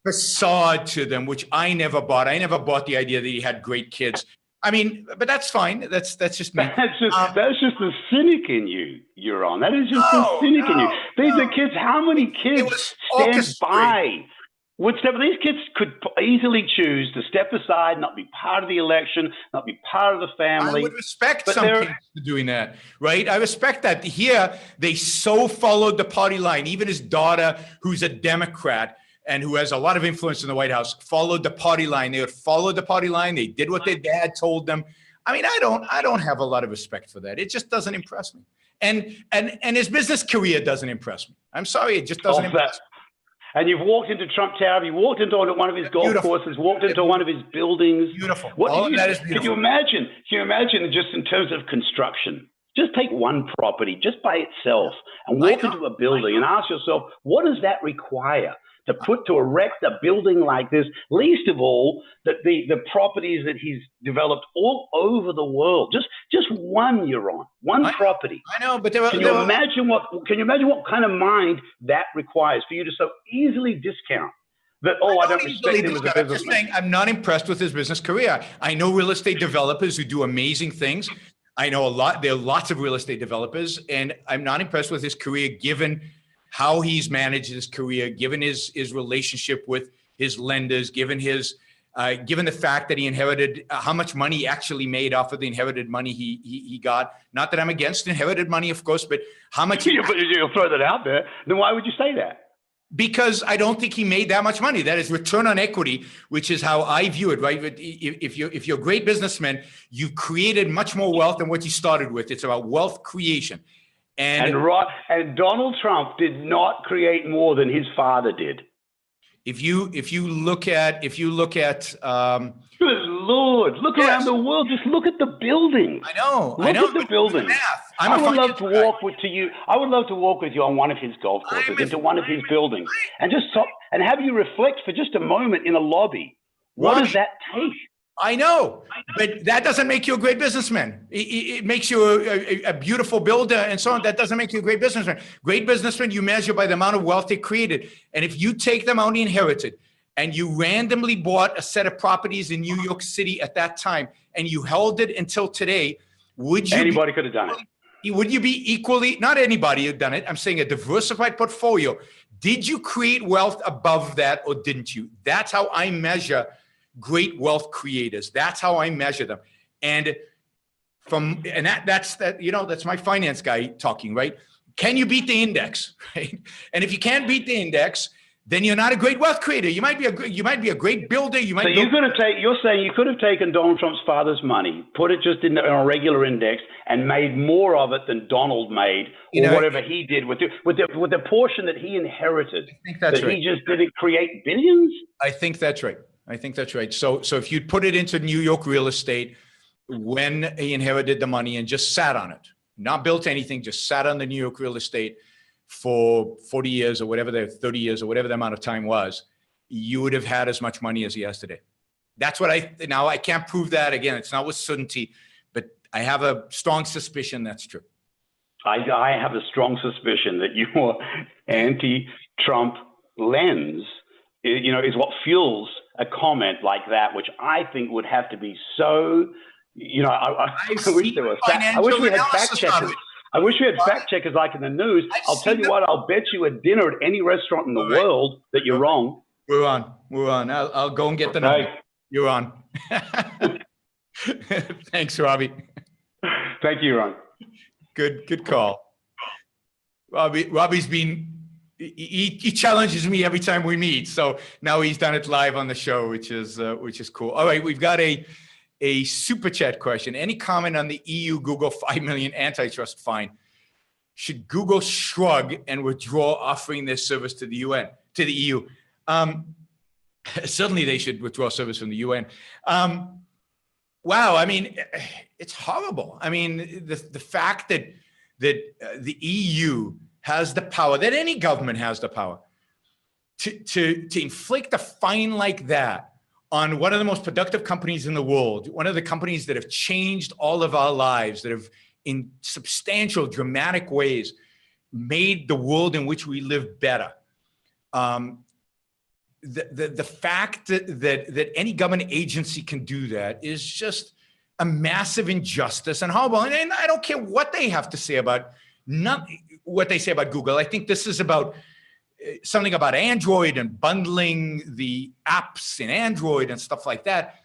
S1: facade to them, which I never bought. I never bought the idea that he had great kids. I mean, but that's fine. That's just me.
S4: That's just the cynic in you, Yaron. That is just the cynic in you. These are kids. How many kids stand by? These kids could easily choose to step aside, not be part of the election, not be part of the family.
S1: I would respect some kids for doing that, right? I respect that. Here, they so followed the party line. Even his daughter, who's a Democrat and who has a lot of influence in the White House, followed the party line. They would follow the party line. They did what their dad told them. I mean, I don't have a lot of respect for that. It just doesn't impress me. And his business career doesn't impress me. I'm sorry, it just doesn't impress me.
S4: And you've walked into Trump Tower, you walked into one of his golf courses, walked into one of his buildings.
S1: Beautiful.
S4: All of that is beautiful. Can you imagine just in terms of construction? Just take one property just by itself and walk into a building and ask yourself, what does that require? to erect a building like this, least of all, that the properties that he's developed all over the world, just one, Yaron, one property.
S1: I know, but
S4: can you imagine what kind of mind that requires for you to so easily discount that? Oh, I don't respect him as a businessman.
S1: I'm just saying, I'm not impressed with his business career. I know real estate developers who do amazing things. I know there are lots of real estate developers, and I'm not impressed with his career given how he's managed his career, given his relationship with his lenders, given the fact that he inherited how much money he actually made off of the inherited money he got. Not that I'm against inherited money, of course, but how much.
S4: You'll throw that out there. Then why would you say that?
S1: Because I don't think he made that much money. That is return on equity, which is how I view it, right? If you're a great businessman, you've created much more wealth than what you started with. It's about wealth creation. And
S4: Donald Trump did not create more than his father did.
S1: If you look at
S4: good Lord, look around the world. Just look at the buildings.
S1: I know.
S4: Look at the buildings. I would love to walk with you on one of his golf courses, into one of his buildings, and just stop and have you reflect for just a moment in a lobby. What does that take?
S1: I know, but that doesn't make you a great businessman. It makes you a beautiful builder and so on. That doesn't make you a great businessman. Great businessman, you measure by the amount of wealth they created. And if you take the amount he inherited and you randomly bought a set of properties in New York City at that time and you held it until today,
S4: anybody could have done it.
S1: Would you be equally, not anybody had done it, I'm saying a diversified portfolio. Did you create wealth above that or didn't you? That's how I measure great wealth creators. That's how I measure them. And that's my finance guy talking, right? Can you beat the index, right? And if you can't beat the index, then you're not a great wealth creator. You might be a great builder. You're
S4: saying you could have taken Donald Trump's father's money, put it just in a regular index, and made more of it than Donald made, or whatever he did with the portion that he inherited.
S1: I think that's right.
S4: He just didn't create billions.
S1: I think that's right. So if you'd put it into New York real estate when he inherited the money and just sat on it, not built anything, just sat on the New York real estate for 40 years or whatever, 30 years or whatever the amount of time was, you would have had as much money as he has today. That's what now I can't prove that. Again, it's not with certainty, but I have a strong suspicion that's true.
S4: I have a strong suspicion that your anti-Trump lens, is what fuels a comment like that, which I think would have to be so, I wish there were I wish we had fact checkers. I wish we had fact checkers like in the news. I'll tell you what, I'll bet you a dinner at any restaurant in the world that you're wrong.
S1: We're on. I'll go and get the number. You're on. Thanks, Robbie.
S4: Thank you, Ron.
S1: Good call. Robbie's been, he challenges me every time we meet. So now he's done it live on the show, which is cool. All right, we've got a super chat question. Any comment on the EU Google 5 million antitrust fine? Should Google shrug and withdraw offering their service to the EU? Certainly they should withdraw service from the UN. Wow, I mean, it's horrible. I mean, the fact that the EU has the power, that any government has the power to inflict a fine like that on one of the most productive companies in the world, one of the companies that have changed all of our lives, that have in substantial, dramatic ways made the world in which we live better. The fact that any government agency can do that is just a massive injustice and horrible. And I don't care what they have to say about what they say about Google. I think this is about something about Android and bundling the apps in Android and stuff like that.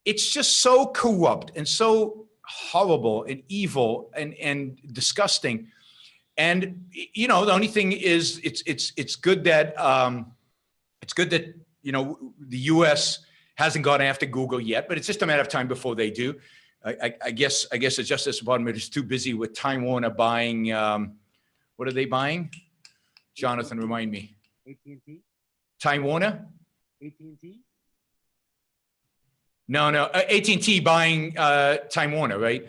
S1: It's just so corrupt and so horrible and evil and disgusting. And the only thing is it's good that the U.S. hasn't gone after Google yet, but it's just a matter of time before they do. I guess the Justice Department is too busy with Time Warner buying. What are they buying? Jonathan, remind me.
S2: AT&T.
S1: Time Warner.
S2: AT&T.
S1: No. AT&T buying Time Warner, right?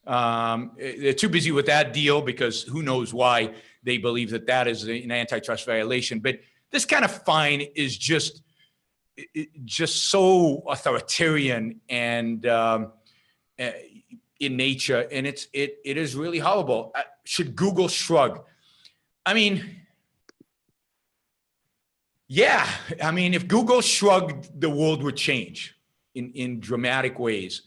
S1: They're too busy with that deal because who knows why they believe that is an antitrust violation. But This kind of fine is just so authoritarian and in nature, and it is really horrible. Should Google shrug? I mean, yeah. I mean, if Google shrugged, the world would change in dramatic ways.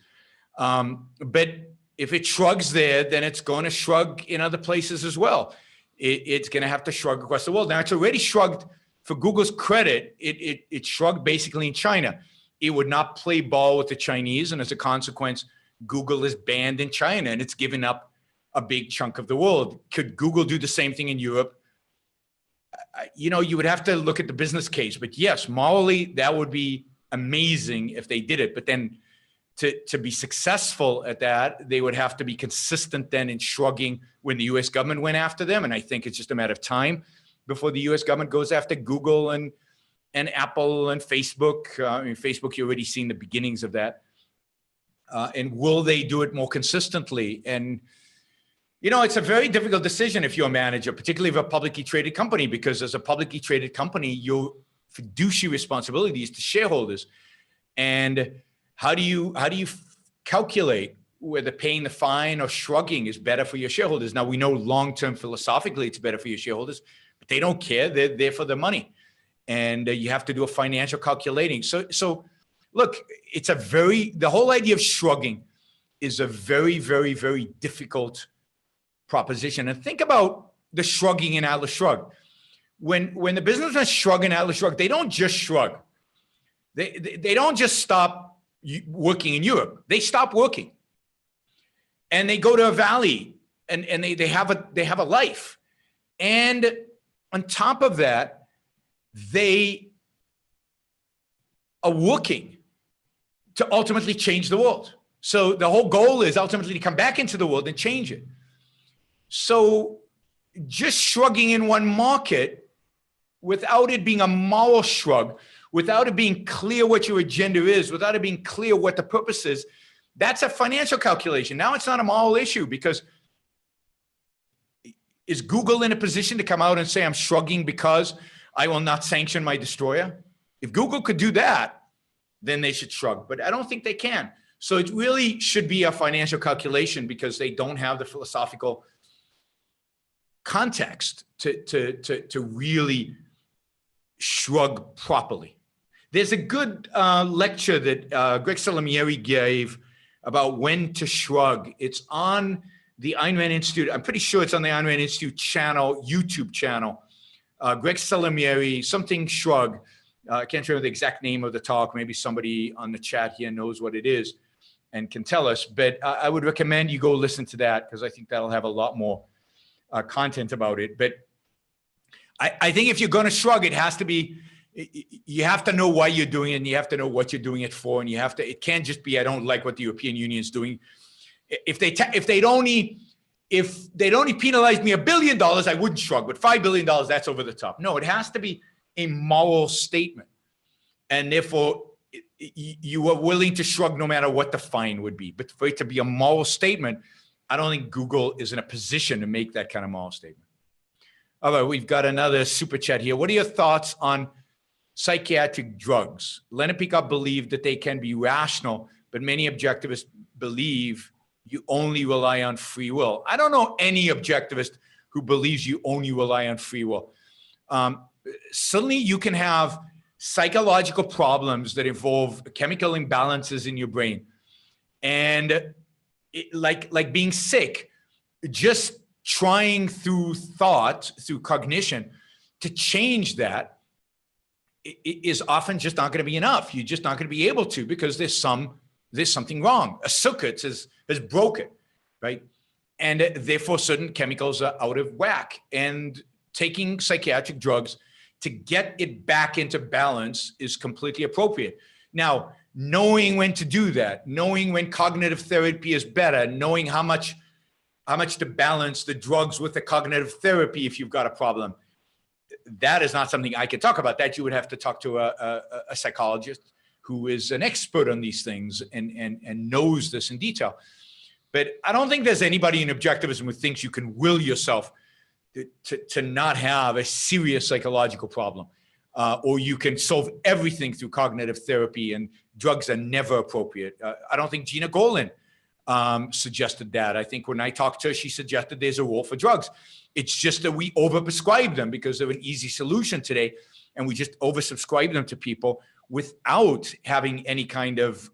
S1: But if it shrugs there, then it's going to shrug in other places as well. It's going to have to shrug across the world. Now, it's already shrugged. For Google's credit, it shrugged basically in China. It would not play ball with the Chinese, and as a consequence, Google is banned in China, and it's given up a big chunk of the world. Could Google do the same thing in Europe? You know, you would have to look at the business case, but yes, morally, that would be amazing if they did it. But then to be successful at that, they would have to be consistent then in shrugging when the US government went after them. And I think it's just a matter of time before the US government goes after Google and Apple and Facebook. I mean, Facebook, you're already seeing the beginnings of that. And will they do it more consistently? And, you know, it's a very difficult decision if you're a manager, particularly of a publicly traded company, because as a publicly traded company, your fiduciary responsibility is to shareholders. And how do you calculate whether paying the fine or shrugging is better for your shareholders? Now, we know long-term philosophically it's better for your shareholders, but they don't care. They're there for the money. And you have to do a financial calculating. So look, the whole idea of shrugging is a very, very, very difficult proposition. And think about the shrugging in Atlas Shrugged. When the businessmen shrug in Atlas Shrugged, they don't just shrug. They don't just stop working in Europe. They stop working. And they go to a valley and they have a life. And on top of that, they are working to ultimately change the world. So the whole goal is ultimately to come back into the world and change it. So just shrugging in one market without it being a moral shrug, without it being clear what your agenda is, without it being clear what the purpose is, that's a financial calculation. Now it's not a moral issue, because is Google in a position to come out and say, I'm shrugging because I will not sanction my destroyer? If Google could do that, then they should shrug, but I don't think they can. So it really should be a financial calculation, because they don't have the philosophical context to really shrug properly. There's a good lecture that Greg Salamieri gave about when to shrug. It's on the Ayn Rand Institute. I'm pretty sure it's on the Ayn Rand Institute channel, YouTube channel. Greg Salamieri, something shrug. I can't remember the exact name of the talk. Maybe somebody on the chat here knows what it is and can tell us. But I would recommend you go listen to that, because I think that'll have a lot more content about it. But I think if you're going to shrug, it has to be, you have to know why you're doing it, and you have to know what you're doing it for. And it can't just be, I don't like what the European Union is doing. If they'd only penalized me $1 billion, I wouldn't shrug. But $5 billion, that's over the top. No, it has to be a moral statement. And therefore, you are willing to shrug no matter what the fine would be. But for it to be a moral statement, I don't think Google is in a position to make that kind of moral statement. All right, we've got another super chat here. What are your thoughts on psychiatric drugs? Leonard Peacock believed that they can be rational, but many objectivists believe you only rely on free will. I don't know any objectivist who believes you only rely on free will. Suddenly you can have psychological problems that involve chemical imbalances in your brain. And like being sick, just trying through thought, through cognition, to change that is often just not going to be enough. You're just not going to be able to, because there's something wrong. A circuit is broken, right? And therefore certain chemicals are out of whack. And taking psychiatric drugs to get it back into balance is completely appropriate. Now, knowing when to do that, knowing when cognitive therapy is better, knowing how much to balance the drugs with the cognitive therapy if you've got a problem, that is not something I can talk about. That you would have to talk to a psychologist who is an expert on these things and knows this in detail. But I don't think there's anybody in objectivism who thinks you can will yourself to not have a serious psychological problem. or you can solve everything through cognitive therapy and drugs are never appropriate. I don't think Gina Golan suggested that. I think when I talked to her, she suggested there's a role for drugs. It's just that we overprescribe them because they're an easy solution today. And we just oversubscribe them to people without having any kind of,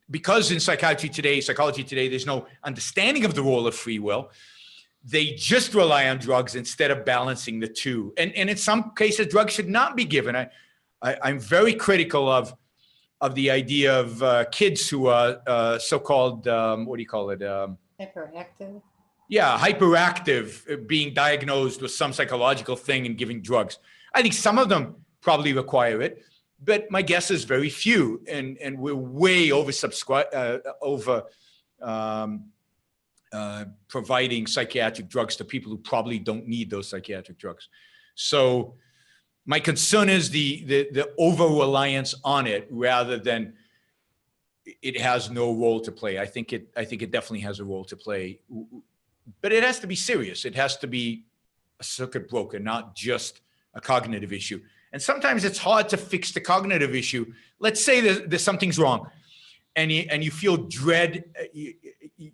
S1: because in psychology today, there's no understanding of the role of free will. They just rely on drugs instead of balancing the two. And in some cases, drugs should not be given. I'm very critical of the idea of kids who are so-called, what do you call it?
S3: Hyperactive.
S1: Yeah, hyperactive, being diagnosed with some psychological thing and giving drugs. I think some of them probably require it, but my guess is very few. And we're way providing psychiatric drugs to people who probably don't need those psychiatric drugs. So my concern is the over-reliance on it rather than it has no role to play. I think it definitely has a role to play, but it has to be serious. It has to be a circuit breaker, not just a cognitive issue. And sometimes it's hard to fix the cognitive issue. Let's say there's something's wrong and you feel dread,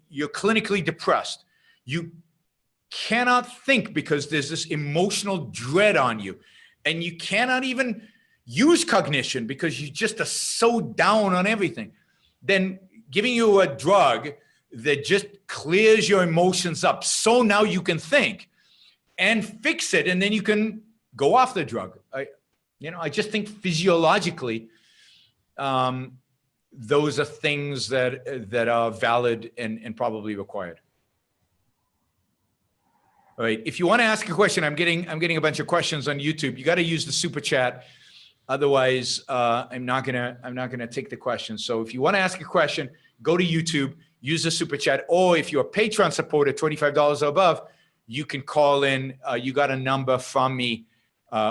S1: you're clinically depressed. You cannot think because there's this emotional dread on you. And you cannot even use cognition because you just are so down on everything. Then giving you a drug that just clears your emotions up so now you can think and fix it, and then you can go off the drug. I just think physiologically, those are things that are valid and probably required. All right. If you want to ask a question, I'm getting a bunch of questions on YouTube. You got to use the super chat, otherwise I'm not gonna take the questions. So if you want to ask a question, go to YouTube, use the super chat, or if you're a Patreon supporter, $25 or above, you can call in. You got a number from me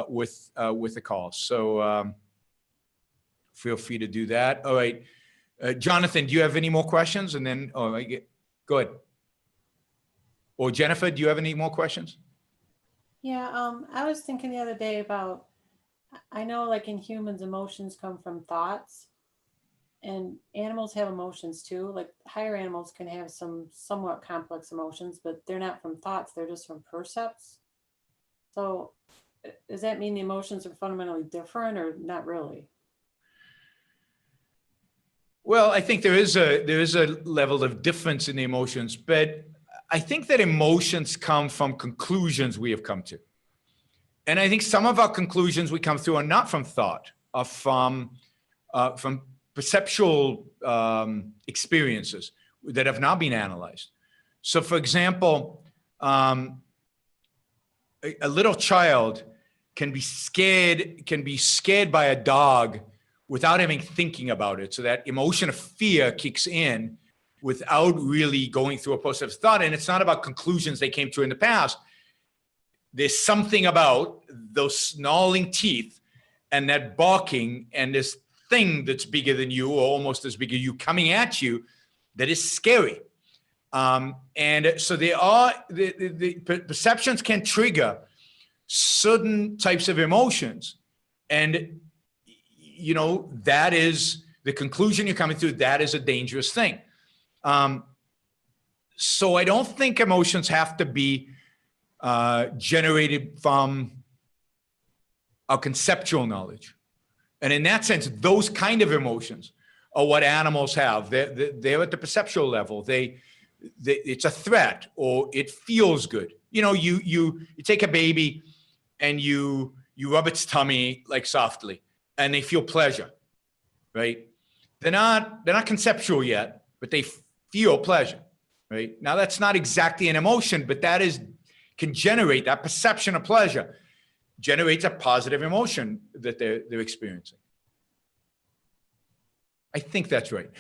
S1: with a call. So feel free to do that. All right, Jonathan, do you have any more questions? And then go ahead. Or Jennifer, do you have any more questions?
S3: Yeah, I was thinking the other day about, I know like in humans, emotions come from thoughts, and animals have emotions too. Like higher animals can have some somewhat complex emotions, but they're not from thoughts, they're just from percepts. So does that mean the emotions are fundamentally different or not really?
S1: Well, I think there is a level of difference in the emotions, but I think that emotions come from conclusions we have come to. And I think some of our conclusions we come through are not from thought, are from perceptual experiences that have not been analyzed. So for example, a little child can be scared by a dog without even thinking about it. So that emotion of fear kicks in without really going through a process of thought. And it's not about conclusions they came to in the past. There's something about those snarling teeth and that barking and this thing that's bigger than you or almost as big as you coming at you that is scary. And so the perceptions can trigger certain types of emotions. And, that is the conclusion you're coming through. That is a dangerous thing. So I don't think emotions have to be generated from our conceptual knowledge. And in that sense, those kind of emotions are what animals have. They're at the perceptual level. It's a threat or it feels good. You take a baby and you rub its tummy like softly and they feel pleasure, right? They're not conceptual yet, but they feel pleasure, right? Now that's not exactly an emotion, but can generate that perception of pleasure, generates a positive emotion that they're experiencing. I think that's right.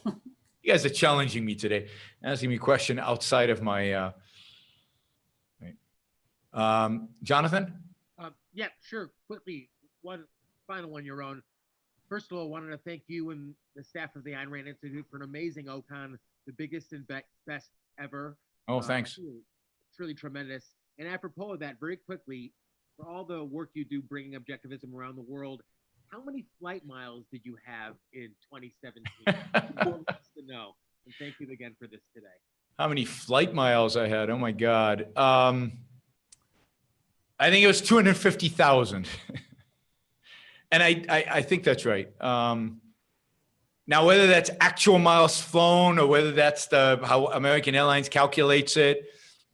S1: You guys are challenging me today, asking me a question outside of my, right. Jonathan?
S2: Yeah, sure. Quickly, one final one, Yaron. First of all, I wanted to thank you and the staff of the Ayn Rand Institute for an amazing OCON, the biggest and best ever.
S1: Oh, thanks.
S2: It's really tremendous. And apropos of that, very quickly, for all the work you do bringing objectivism around the world, how many flight miles did you have in 2017? Everyone wants to know. And thank you again for this today.
S1: How many flight miles I had? Oh my God. I think it was 250,000. And I think that's right. Now, whether that's actual miles flown or whether that's how American Airlines calculates it,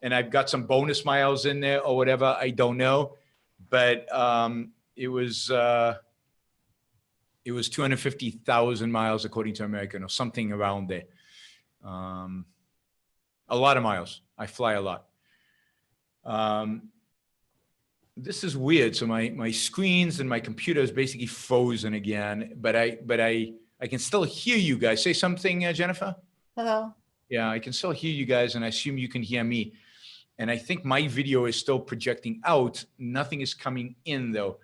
S1: and I've got some bonus miles in there or whatever, I don't know. But it was 250,000 miles according to American, or something around there. A lot of miles. I fly a lot. This is weird. So my screens and my computer is basically frozen again, but I can still hear you guys. Say something, Jennifer.
S3: Hello.
S1: Yeah, I can still hear you guys, and I assume you can hear me. And I think my video is still projecting out. Nothing is coming in though.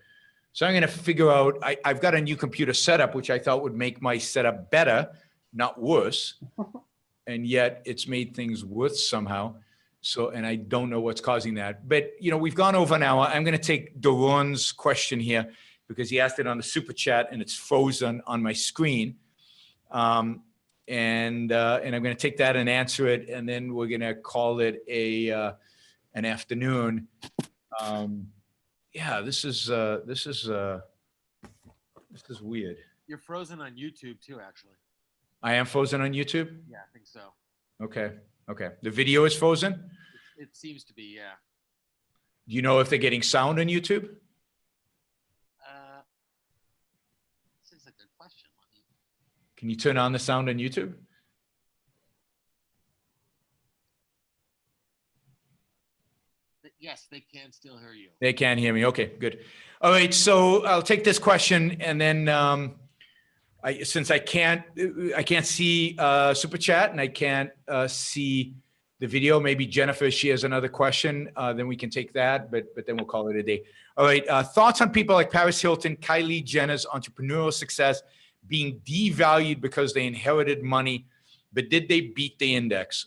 S1: So I'm going to figure out, I've got a new computer setup, which I thought would make my setup better, not worse. And yet it's made things worse somehow. So, and I don't know what's causing that. But, we've gone over an hour. I'm going to take Doron's question here because he asked it on the super chat and it's frozen on my screen. And I'm going to take that and answer it. And then we're going to call it an afternoon. Yeah, this is weird.
S2: You're frozen on YouTube too, actually.
S1: I am frozen on YouTube?
S2: Yeah, I think so.
S1: Okay. The video is frozen?
S2: It seems to be, yeah.
S1: Do you know if they're getting sound on YouTube?
S2: This is a good question.
S1: Can you turn on the sound on YouTube?
S2: Yes, they can still hear you.
S1: They can hear me. Okay, good. All right, so I'll take this question, and then since I can't see super chat and I can't see the video, maybe Jennifer, she has another question, then we can take that, but then we'll call it a day. All right, thoughts on people like Paris Hilton, Kylie Jenner's entrepreneurial success being devalued because they inherited money, but did they beat the index?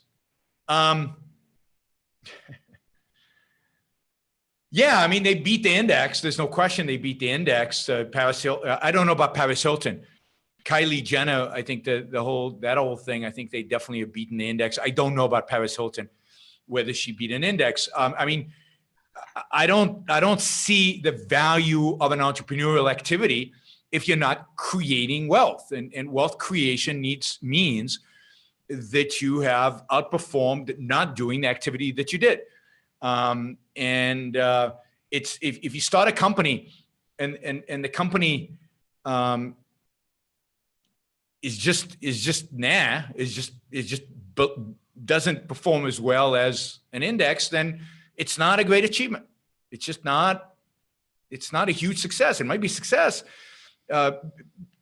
S1: Yeah, I mean, they beat the index. There's no question they beat the index. Paris Hilton, I don't know about Paris Hilton. Kylie Jenner, I think that whole thing, I think they definitely have beaten the index. I don't know about Paris Hilton, whether she beat an index. I mean, I don't see the value of an entrepreneurial activity if you're not creating wealth, and wealth creation means that you have outperformed not doing the activity that you did. It's if you start a company and the company doesn't perform as well as an index, then it's not a great achievement. It's just not. It's not a huge success. It might be success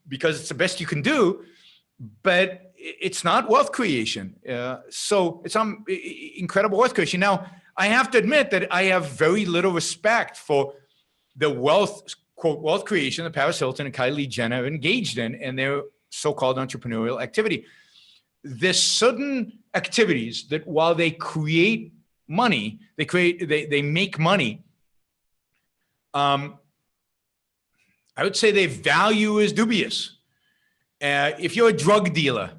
S1: because it's the best you can do, but it's not wealth creation. So it's incredible wealth creation. Now, I have to admit that I have very little respect for the quote, wealth creation that Paris Hilton and Kylie Jenner engaged in and their so-called entrepreneurial activity. There's certain activities that while they create money, they make money. I would say their value is dubious. If you're a drug dealer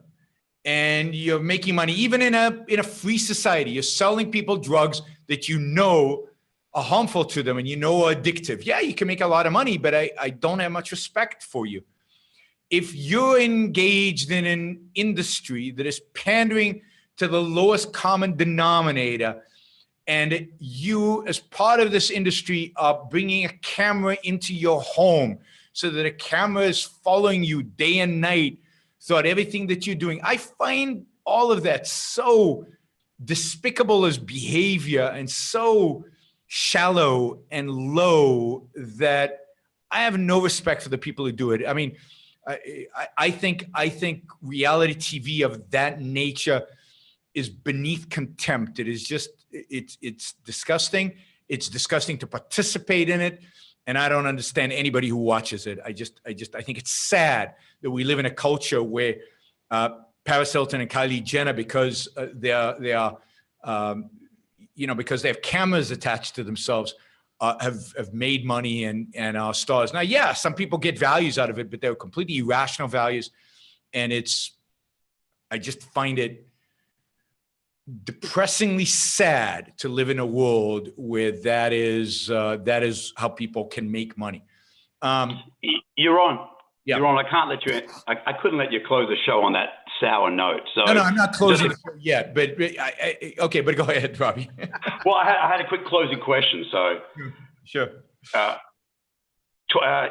S1: and you're making money, even in a free society, you're selling people drugs that you know are harmful to them and you know are addictive. Yeah, you can make a lot of money, but I don't have much respect for you. If you're engaged in an industry that is pandering to the lowest common denominator, and you, as part of this industry, are bringing a camera into your home so that a camera is following you day and night throughout everything that you're doing, I find all of that so despicable as behavior and so shallow and low that I have no respect for the people who do it. I mean, I think reality TV of that nature is beneath contempt. It is just, it's disgusting. It's disgusting to participate in it. And I don't understand anybody who watches it. I think it's sad that we live in a culture where Paris Hilton and Kylie Jenner, because because they have cameras attached to themselves, have made money and are stars. Now, yeah, some people get values out of it, but they're completely irrational values. And I just find it depressingly sad to live in a world where that is how people can make money.
S4: Yaron,
S1: yeah.
S4: Yaron, I can't let you. I couldn't let you close the show on that sour note. So
S1: no, I'm not closing the show yet. But okay, but go ahead, Robbie.
S4: Well, I had a quick closing question. So
S1: sure.
S4: Should I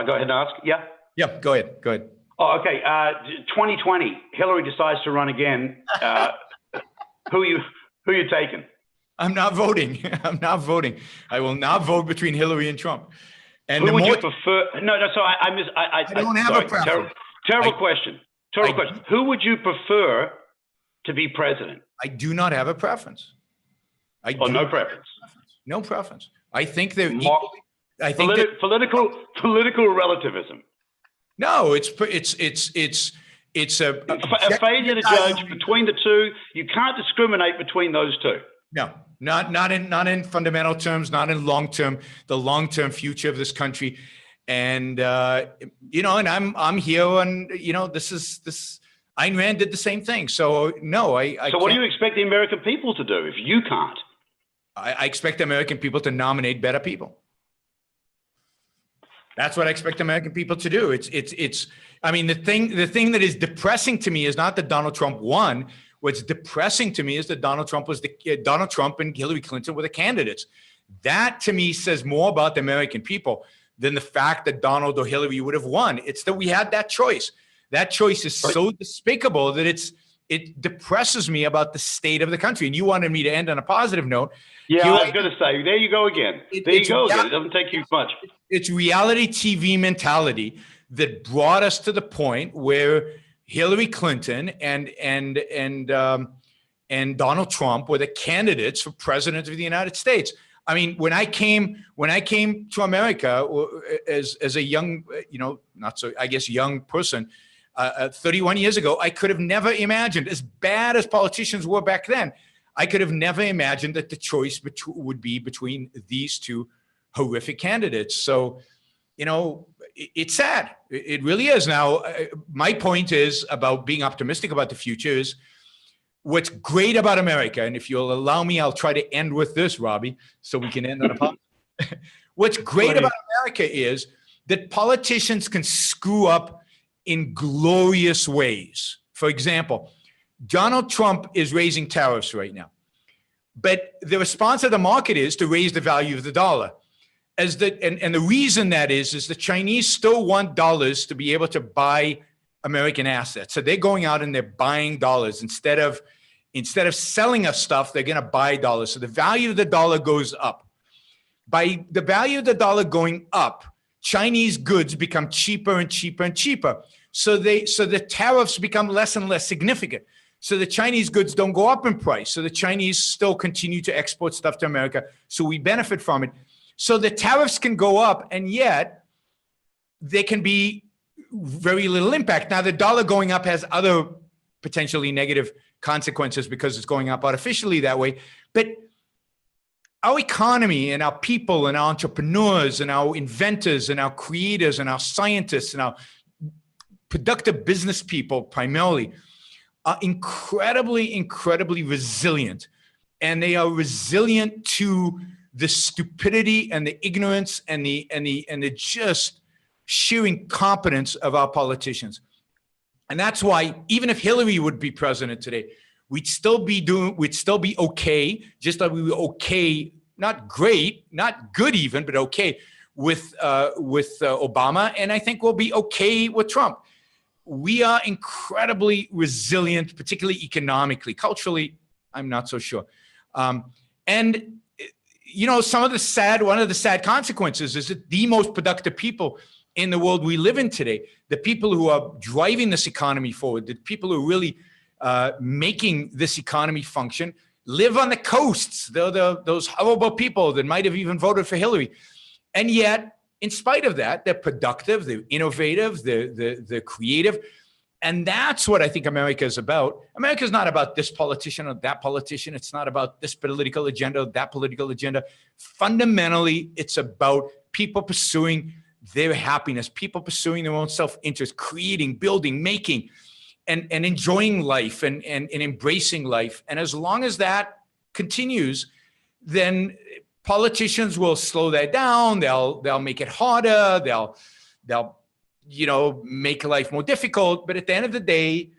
S4: go ahead and ask? Yeah.
S1: Yeah. Go ahead. Go ahead.
S4: Oh, okay. 2020, Hillary decides to run again. Who are you taking?
S1: I'm not voting. I'm not voting. I will not vote between Hillary and Trump. And
S4: who would you prefer? No. So I
S1: don't have a preference.
S4: Terrible question. Who would you prefer to be president?
S1: I do not have a preference.
S4: No preference.
S1: No preference. I think they're
S4: equally.
S1: I think
S4: political relativism.
S1: No, it's a
S4: failure to judge between the two. You can't discriminate between those two.
S1: No, not in fundamental terms, not in the long-term future of this country. And and I'm here, and this Ayn Rand did the same thing. So no,
S4: So what do you expect the American people to do if you can't?
S1: I expect American people to nominate better people. That's what I expect American people to do. I mean, the thing that is depressing to me is not that Donald Trump won. What's depressing to me is that Donald Trump and Hillary Clinton were the candidates. That to me says more about the American people than the fact that Donald or Hillary would have won. It's that we had that choice. That choice is so despicable that it depresses me about the state of the country. And you wanted me to end on a positive note.
S4: Yeah, I was going to say, there you go again. It doesn't take you much.
S1: It's reality TV mentality that brought us to the point where Hillary Clinton and Donald Trump were the candidates for president of the United States. I mean, when I came to America as a young, not so, I guess, young person, 31 years ago, I could have never imagined, as bad as politicians were back then, I could have never imagined that the choice would be between these two horrific candidates. So, it's sad. It really is. Now, my point is about being optimistic about the future is what's great about America. And if you'll allow me, I'll try to end with this, Robbie, so we can end on a positive. What's great about America is that politicians can screw up in glorious ways. For example, Donald Trump is raising tariffs right now, but the response of the market is to raise the value of the dollar. And the reason that is the Chinese still want dollars to be able to buy American assets. So they're going out and they're buying dollars instead of selling us stuff. They're going to buy dollars. So the value of the dollar goes up. By the value of the dollar going up, Chinese goods become cheaper and cheaper and cheaper. So the tariffs become less and less significant. So the Chinese goods don't go up in price. So the Chinese still continue to export stuff to America. So we benefit from it. So the tariffs can go up, and yet there can be very little impact. Now, the dollar going up has other potentially negative consequences because it's going up artificially that way. But our economy and our people and our entrepreneurs and our inventors and our creators and our scientists and our productive business people primarily are incredibly, incredibly resilient. And they are resilient to the stupidity and the ignorance and the just sheer incompetence of our politicians. And that's why even if Hillary would be president today, we'd still be okay, just like we were okay, not great, not good even, but okay with Obama. And I think we'll be okay with Trump. We are incredibly resilient, particularly economically. Culturally, I'm not so sure. And one of the sad consequences is that the most productive people in the world we live in today, the people who are driving this economy forward, the people who are really making this economy function, live on the coasts. They're those horrible people that might have even voted for Hillary. And yet, in spite of that, they're productive, they're innovative, they're creative. And that's what I think America is about. America is not about this politician or that politician. It's not about this political agenda or that political agenda. Fundamentally, it's about people pursuing their happiness, people pursuing their own self-interest, creating, building, making, and enjoying life and embracing life. And as long as that continues, then politicians will slow that down. They'll make it harder. They'll make life more difficult. But at the end of the day,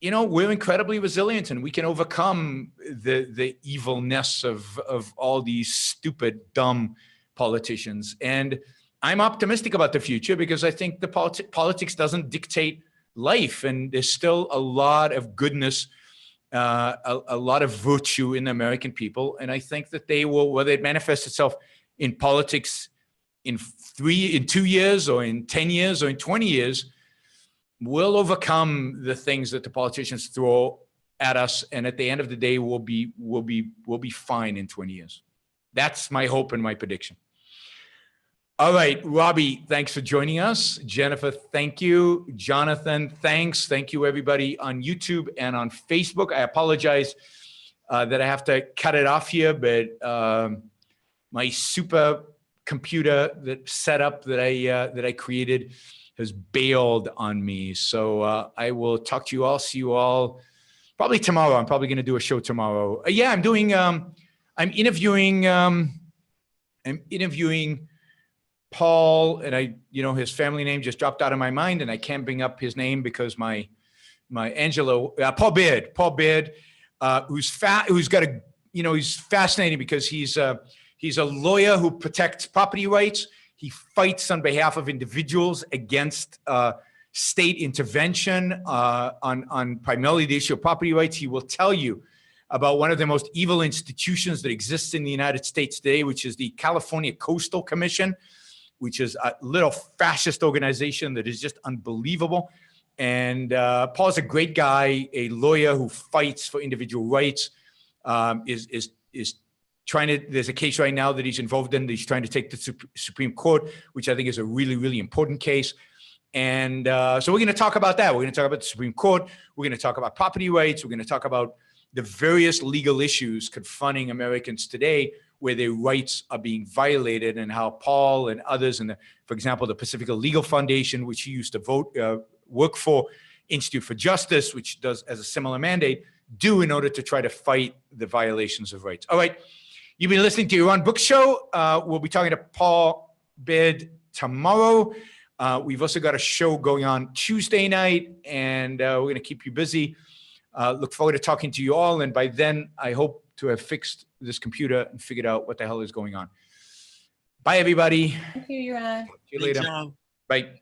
S1: we're incredibly resilient, and we can overcome the evilness of all these stupid, dumb politicians. And I'm optimistic about the future because I think the politics doesn't dictate life, and there's still a lot of goodness, a lot of virtue in the American people. And I think that they will, whether it manifests itself in politics in 2 years or in 10 years or in 20 years, we'll overcome the things that the politicians throw at us. And at the end of the day, we'll be fine in 20 years. That's my hope and my prediction. All right, Robbie, thanks for joining us. Jennifer, thank you. Jonathan, thanks. Thank you, everybody on YouTube and on Facebook. I apologize that I have to cut it off here, but my super computer setup that I created has bailed on me. So I will talk to you all, see you all probably tomorrow. I'm probably going to do a show tomorrow. Yeah, I'm interviewing Paul, and his family name just dropped out of my mind, and I can't bring up his name because my Angelo, Paul Beard, who's got a, he's fascinating because he's a lawyer who protects property rights. He fights on behalf of individuals against state intervention on primarily the issue of property rights. He will tell you about one of the most evil institutions that exists in the United States today, which is the California Coastal Commission, which is a little fascist organization that is just unbelievable. And Paul's a great guy, a lawyer who fights for individual rights, is trying to, there's a case right now that he's involved in that he's trying to take to Supreme Court, which I think is a really, really important case. And so we're going to talk about that. We're going to talk about the Supreme Court. We're going to talk about property rights. We're going to talk about the various legal issues confronting Americans today where their rights are being violated, and how Paul and others, and for example, the Pacifica Legal Foundation, which he used to work for, Institute for Justice, which does as a similar mandate, do in order to try to fight the violations of rights. All right. You've been listening to Yaron Brook Show. We'll be talking to Paul Beard tomorrow. We've also got a show going on Tuesday night, and we're going to keep you busy. Look forward to talking to you all. And by then, I hope to have fixed this computer and figured out what the hell is going on. Bye, everybody.
S3: Thank you, Yaron.
S1: See you later. Bye.